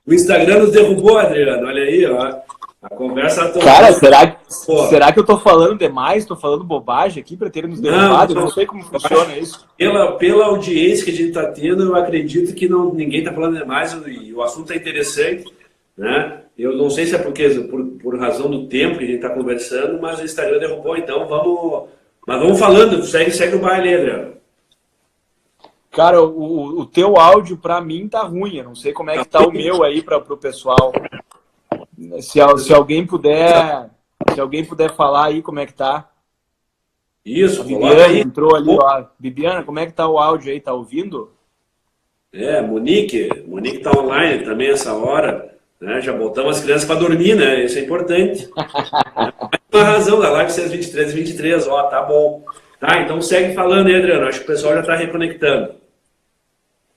O Instagram nos derrubou, Adriano. Olha aí, ó. A conversa toda. Cara, será que eu tô falando demais? Tô falando bobagem aqui para ter nos derrubado? Eu não sei como funciona isso. Pela audiência que a gente está tendo, eu acredito que ninguém está falando demais e o assunto é interessante. né? Eu não sei se é porque, por razão do tempo que a gente está conversando, mas o Instagram derrubou, então vamos falando, segue o baile, Adriano. Cara, o teu áudio pra mim tá ruim. Eu não sei como é que tá o meu aí pro pessoal. Se alguém puder, se alguém puder falar aí como é que tá. Isso, A coloca Bibiana aí. entrou ali, ó. Bibiana, como é que tá o áudio aí? Tá ouvindo? Monique tá online também essa hora, né? Já botamos as crianças para dormir, né? Isso é importante. Uma razão da live ser às 23h23, ó, tá bom. Tá, então segue falando aí, Adriano. Acho que o pessoal já tá reconectando.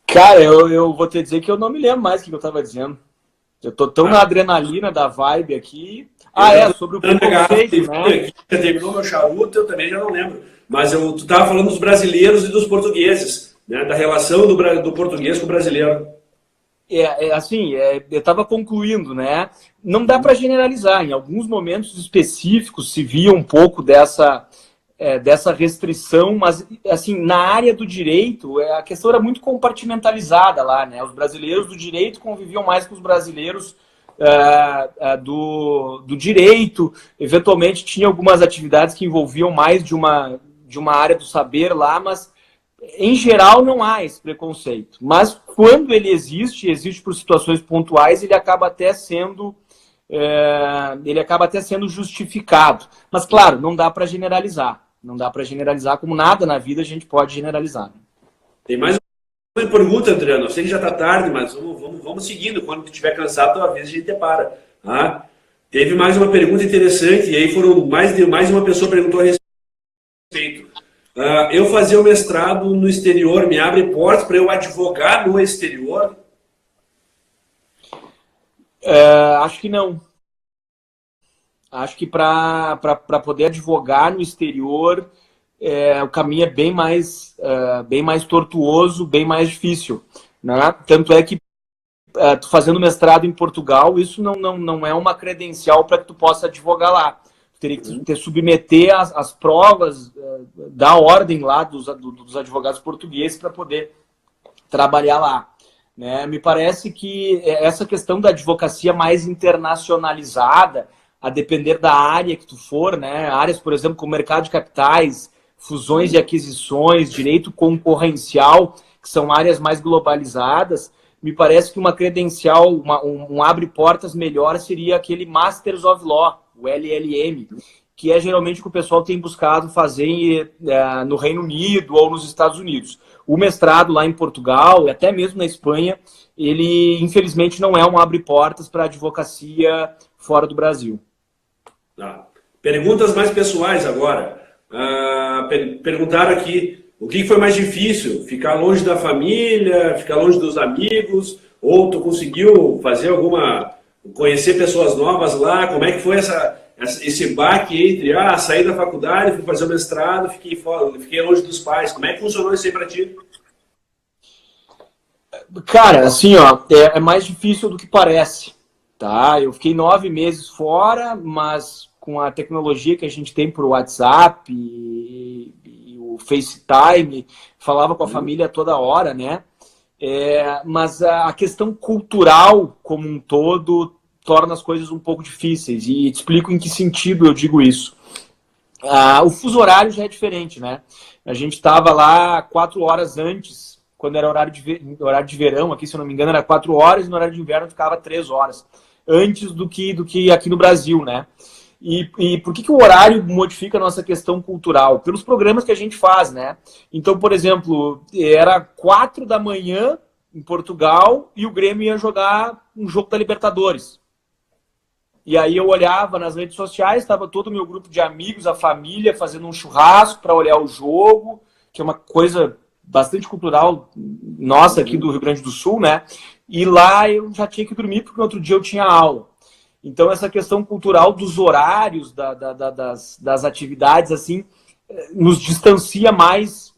Cara, eu vou te dizer que eu não me lembro mais o que eu tava dizendo. Eu tô tão na adrenalina da vibe aqui. Eu já tô Sobre o dando a garrafa de preconceito, vinho né? aqui, já terminou meu charuto, eu também já não lembro. Mas tu tava falando dos brasileiros e dos portugueses, né? Da relação do português com o brasileiro. Eu estava concluindo, né? Não dá para generalizar. Em alguns momentos específicos se via um pouco dessa restrição, mas assim, na área do direito, a questão era muito compartimentalizada lá, né? Os brasileiros do direito conviviam mais com os brasileiros do direito. Eventualmente tinha algumas atividades que envolviam mais de uma área do saber lá, mas em geral não há esse preconceito. Mas quando ele existe por situações pontuais, ele acaba até sendo justificado. Mas claro, não dá para generalizar. Não dá para generalizar, como nada na vida a gente pode generalizar. Tem mais uma pergunta, Adriano. Eu sei que já está tarde, mas vamos seguindo. Quando tu estiver cansado, talvez a gente para. Tá? Teve mais uma pergunta interessante, e aí mais uma pessoa perguntou a respeito. Eu fazer o mestrado no exterior me abre portas para eu advogar no exterior? Acho que não. Acho que para poder advogar no exterior, o caminho é bem mais tortuoso, bem mais difícil. Né? Tanto é que tu fazendo mestrado em Portugal, isso não é uma credencial para que tu possa advogar lá. Tu teria que te submeter às provas da ordem lá dos advogados portugueses para poder trabalhar lá. Né? Me parece que essa questão da advocacia mais internacionalizada, a depender da área que tu for, né? Áreas, por exemplo, como mercado de capitais, fusões e aquisições, direito concorrencial, que são áreas mais globalizadas, me parece que uma credencial, um abre-portas melhor seria aquele Masters of Law, o LLM, que é geralmente o que o pessoal tem buscado fazer no Reino Unido ou nos Estados Unidos. O mestrado lá em Portugal, e até mesmo na Espanha, ele infelizmente não é um abre-portas para a advocacia fora do Brasil. Tá. Perguntas mais pessoais agora. Perguntaram aqui, o que foi mais difícil? Ficar longe da família, ficar longe dos amigos? Ou tu conseguiu conhecer pessoas novas lá? Como é que foi esse baque entre sair da faculdade, fui fazer o mestrado, fiquei longe dos pais? Como é que funcionou isso aí pra ti? Cara, assim, ó, é mais difícil do que parece, tá? Eu fiquei 9 meses fora, mas com a tecnologia que a gente tem por WhatsApp e o FaceTime, falava com a família toda hora, né? Mas a questão cultural como um todo torna as coisas um pouco difíceis. E te explico em que sentido eu digo isso. O fuso horário já é diferente, né? A gente estava lá 4 horas antes, quando era horário de verão, aqui, se eu não me engano, era 4 horas, e no horário de inverno ficava 3 horas. Antes do que aqui no Brasil, né? E por que o horário modifica a nossa questão cultural? Pelos programas que a gente faz, né? Então, por exemplo, era 4 da manhã em Portugal e o Grêmio ia jogar um jogo da Libertadores. E aí eu olhava nas redes sociais, estava todo o meu grupo de amigos, a família, fazendo um churrasco para olhar o jogo, que é uma coisa bastante cultural nossa aqui do Rio Grande do Sul, né? E lá eu já tinha que dormir, porque no outro dia eu tinha aula. Então, essa questão cultural dos horários, das atividades, assim, nos distancia mais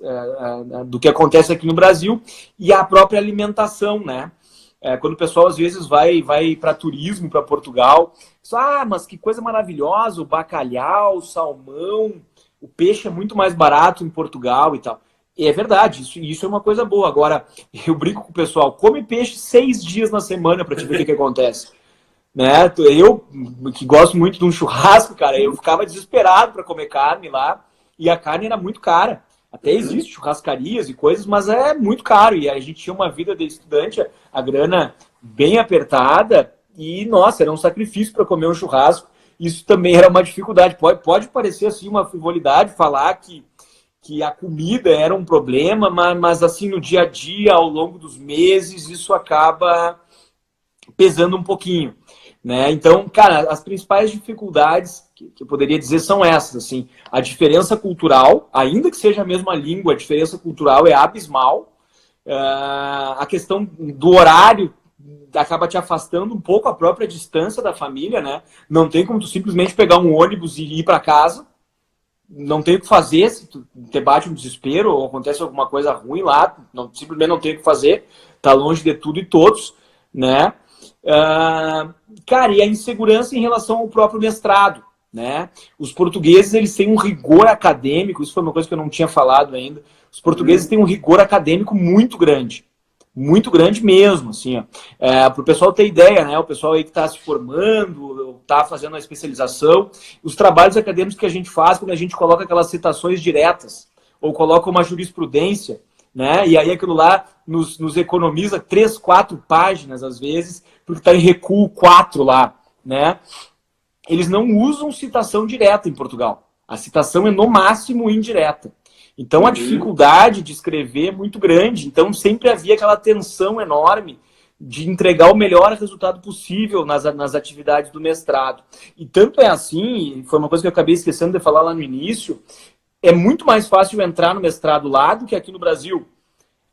do que acontece aqui no Brasil, e a própria alimentação, né? Quando o pessoal, às vezes, vai para turismo, para Portugal, mas que coisa maravilhosa, o bacalhau, o salmão, o peixe é muito mais barato em Portugal e tal. E é verdade, isso é uma coisa boa. Agora, eu brinco com o pessoal, come peixe 6 dias na semana para te ver o que acontece. né? Eu, que gosto muito de um churrasco, cara, eu ficava desesperado para comer carne lá, e a carne era muito cara. Até existe churrascarias e coisas, mas é muito caro. E a gente tinha uma vida de estudante, a grana bem apertada, e, nossa, era um sacrifício para comer um churrasco. Isso também era uma dificuldade. Pode parecer assim uma frivolidade falar que a comida era um problema, mas assim, no dia a dia, ao longo dos meses, isso acaba pesando um pouquinho, né? Então, cara, as principais dificuldades que eu poderia dizer são essas, assim, a diferença cultural, ainda que seja a mesma língua, a diferença cultural é abismal. A questão do horário acaba te afastando um pouco a própria distância da família, né? Não tem como tu simplesmente pegar um ônibus e ir para casa. Não tem o que fazer, se tu te bate um desespero ou acontece alguma coisa ruim lá, simplesmente não tem o que fazer, tá longe de tudo e todos, né? Cara, e a insegurança em relação ao próprio mestrado, né? Os portugueses, eles têm um rigor acadêmico, isso foi uma coisa que eu não tinha falado ainda, os portugueses têm um rigor acadêmico muito grande mesmo, assim, para o pessoal ter ideia, né? O pessoal aí que está se formando, está fazendo a especialização, os trabalhos acadêmicos que a gente faz quando a gente coloca aquelas citações diretas, ou coloca uma jurisprudência, né? E aí aquilo lá nos economiza 3, 4 páginas, às vezes, porque está em recuo 4 lá, né? Eles não usam citação direta em Portugal. A citação é, no máximo, indireta. Então, a dificuldade de escrever é muito grande. Então, sempre havia aquela tensão enorme de entregar o melhor resultado possível nas atividades do mestrado. E tanto é assim, foi uma coisa que eu acabei esquecendo de falar lá no início, é muito mais fácil entrar no mestrado lá do que aqui no Brasil.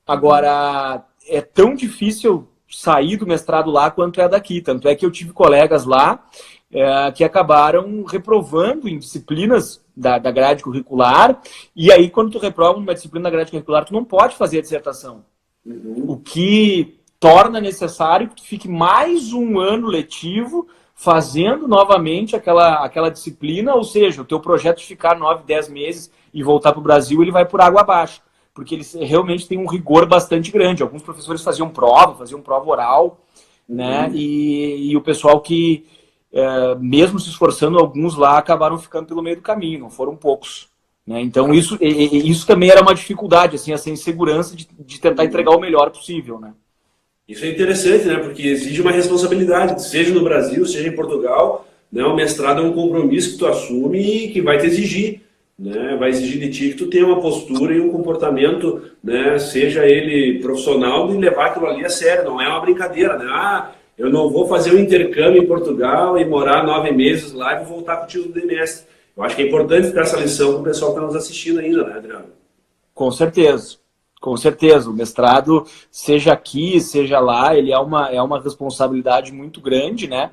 Agora, é tão difícil sair do mestrado lá quanto é daqui. Tanto é que eu tive colegas lá que acabaram reprovando em disciplinas da grade curricular, e aí quando tu reprova numa disciplina da grade curricular, tu não pode fazer a dissertação. O que torna necessário que tu fique mais um ano letivo fazendo novamente aquela disciplina, ou seja, o teu projeto de ficar 9, 10 meses e voltar para o Brasil, ele vai por água abaixo, porque eles realmente têm um rigor bastante grande. Alguns professores faziam prova oral, né? E o pessoal que mesmo se esforçando, alguns lá acabaram ficando pelo meio do caminho, não foram poucos, né? Então isso também era uma dificuldade, assim, essa insegurança de tentar entregar o melhor possível, né? Isso é interessante, né? Porque exige uma responsabilidade, seja no Brasil, seja em Portugal, né? O mestrado é um compromisso que tu assume e que vai te exigir, né? Vai exigir de ti que tu tenha uma postura e um comportamento, né? Seja ele profissional, de levar aquilo ali a sério, não é uma brincadeira, né? Eu não vou fazer um intercâmbio em Portugal e morar 9 meses lá e vou voltar com o título de mestre. Eu acho que é importante ficar essa lição para o pessoal que está nos assistindo ainda, né, Adriano? Com certeza. Com certeza. O mestrado, seja aqui, seja lá, ele é uma responsabilidade muito grande, né?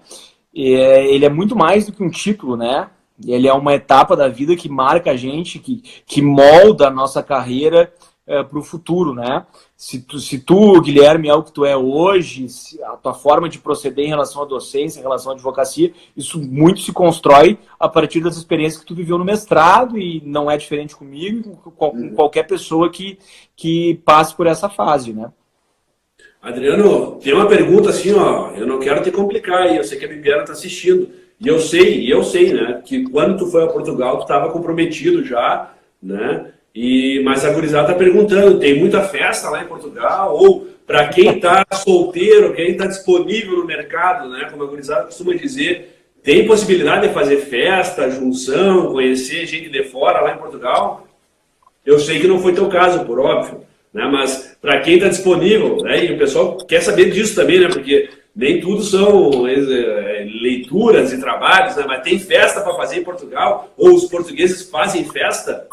Ele é muito mais do que um título, né? Ele é uma etapa da vida que marca a gente, que molda a nossa carreira para o futuro, né? Se tu, Guilherme, é o que tu é hoje, a tua forma de proceder em relação à docência, em relação à advocacia, isso muito se constrói a partir das experiências que tu viveu no mestrado, e não é diferente comigo, com qualquer pessoa que passe por essa fase, né? Adriano, tem uma pergunta assim, ó, eu não quero te complicar aí, eu sei que a Bibiana está assistindo, e eu sei, né, que quando tu foi a Portugal, tu estava comprometido já, né? Mas a gurizada está perguntando, tem muita festa lá em Portugal? Ou para quem está solteiro, quem está disponível no mercado, né? Como a gurizada costuma dizer, tem possibilidade de fazer festa, junção, conhecer gente de fora lá em Portugal? Eu sei que não foi teu caso, por óbvio, né? Mas para quem está disponível, né? E o pessoal quer saber disso também, né? Porque nem tudo são leituras e trabalhos, né? Mas tem festa para fazer em Portugal? Ou os portugueses fazem festa?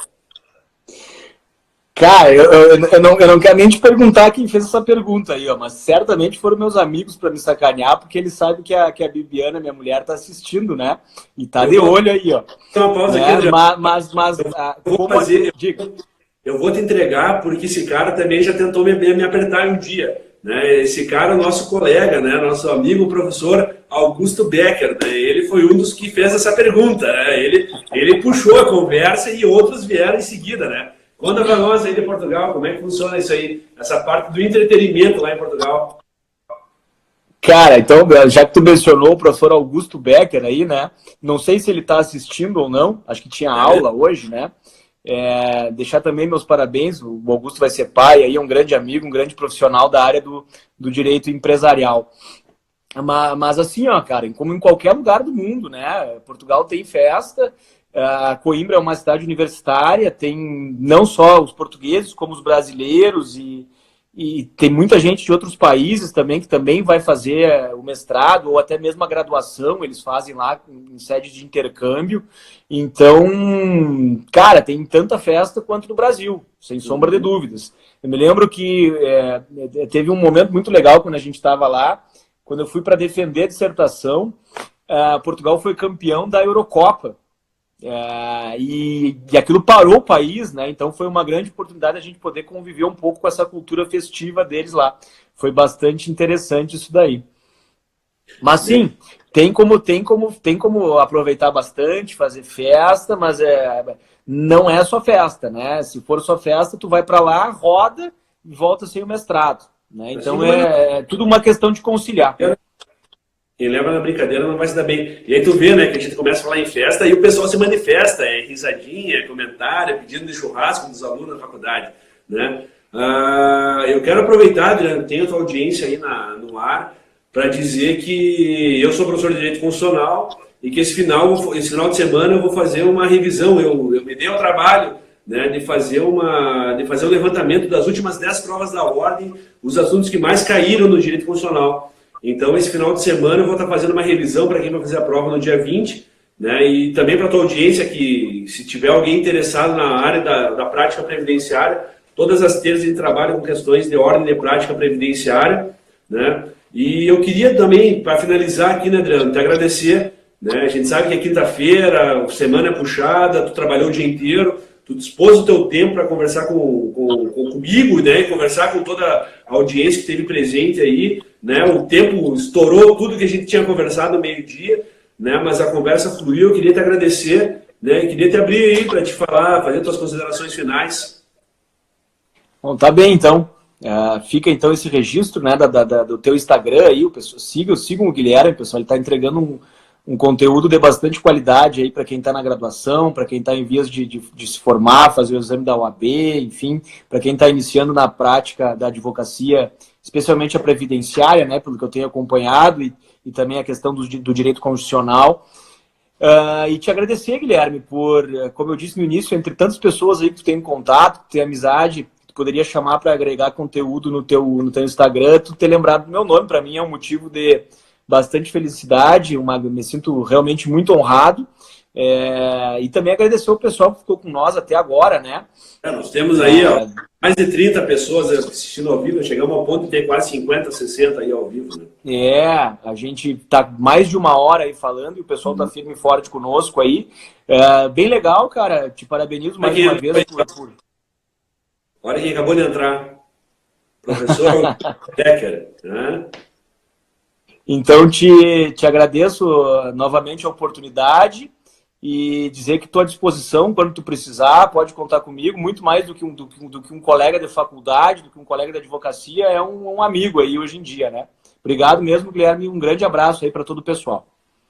Cara, eu não quero nem te perguntar quem fez essa pergunta aí, ó, mas certamente foram meus amigos para me sacanear, porque eles sabem que a Bibiana, minha mulher, tá assistindo, né? E tá de olho aí, ó. Então, uma pausa aqui, André. Eu vou te entregar, porque esse cara também já tentou me apertar um dia, né? Esse cara é o nosso colega, né? Nosso amigo, professor Augusto Becker, né? Ele foi um dos que fez essa pergunta, né? Ele puxou a conversa e outros vieram em seguida, né? Conta para nós aí de Portugal, como é que funciona isso aí, essa parte do entretenimento lá em Portugal. Cara, então, já que tu mencionou o professor Augusto Becker aí, né? Não sei se ele está assistindo ou não, acho que tinha aula hoje, né? Deixar também meus parabéns, o Augusto vai ser pai aí, é um grande amigo, um grande profissional da área do direito empresarial. Mas assim, ó, cara, como em qualquer lugar do mundo, né? Portugal tem festa, Coimbra é uma cidade universitária, tem não só os portugueses, como os brasileiros e tem muita gente de outros países também que também vai fazer o mestrado ou até mesmo a graduação, eles fazem lá em sede de intercâmbio. Então, cara, tem tanta festa quanto no Brasil, sem sombra de dúvidas. Eu me lembro que teve um momento muito legal quando a gente estava lá, quando eu fui para defender a dissertação, Portugal foi campeão da Eurocopa. E aquilo parou o país, né? Então foi uma grande oportunidade a gente poder conviver um pouco com essa cultura festiva deles lá. Foi bastante interessante isso daí. Mas sim, tem como aproveitar bastante, fazer festa, mas não é só festa, né? Se for só festa, tu vai para lá, roda e volta sem o mestrado, né? Então é tudo uma questão de conciliar. Quem leva na brincadeira não vai se dar bem. E aí tu vê, né, que a gente começa a falar em festa e o pessoal se manifesta, é risadinha, é comentário, é pedido de churrasco dos alunos da faculdade, né? Eu quero aproveitar, Adriano, tenho a tua audiência aí no ar, para dizer que eu sou professor de Direito Constitucional e que esse final de semana eu vou fazer uma revisão. Eu me dei ao trabalho, né, de fazer o levantamento das últimas 10 provas da ordem, os assuntos que mais caíram no Direito Constitucional. Então, esse final de semana eu vou estar fazendo uma revisão para quem vai fazer a prova no dia 20, né? E também para a tua audiência que, se tiver alguém interessado na área da prática previdenciária, todas as terças de trabalho com questões de ordem de prática previdenciária, né? E eu queria também, para finalizar aqui, né, Adriano, te agradecer, né? A gente sabe que é quinta-feira, semana é puxada, tu trabalhou o dia inteiro, tu dispôs o teu tempo para conversar comigo, né? E conversar com toda a audiência que esteve presente aí, né? O tempo estourou tudo que a gente tinha conversado no meio-dia, né? Mas a conversa fluiu. Eu queria te agradecer, né? E queria te abrir aí para te falar, fazer tuas considerações finais. Bom, tá bem então. Fica então esse registro, né, do teu Instagram aí, o pessoal, sigam o Guilherme, pessoal, ele está entregando um conteúdo de bastante qualidade aí para quem está na graduação, para quem está em vias de se formar, fazer o exame da OAB, enfim, para quem está iniciando na prática da advocacia, especialmente a previdenciária, né, pelo que eu tenho acompanhado, e também a questão do direito constitucional. E te agradecer, Guilherme, por, como eu disse no início, entre tantas pessoas aí que tu tem contato, que tu tem amizade, tu poderia chamar para agregar conteúdo no teu Instagram, tu ter lembrado do meu nome, para mim é um motivo de bastante felicidade, me sinto realmente muito honrado. E também agradecer o pessoal que ficou com nós até agora, né? Nós temos aí mais de 30 pessoas assistindo ao vivo, chegamos ao ponto de ter quase 50, 60 aí ao vivo, né? A gente tá mais de uma hora aí falando e o pessoal tá firme e forte conosco aí. Bem legal, cara, te parabenizo mais uma vez por... Olha quem acabou de entrar, professor Becker, né? Então, te agradeço novamente a oportunidade e dizer que estou à disposição quando tu precisar, pode contar comigo, muito mais do que um colega de faculdade, do que um colega de advocacia, é um amigo aí hoje em dia, né? Obrigado mesmo, Guilherme, um grande abraço aí para todo o pessoal.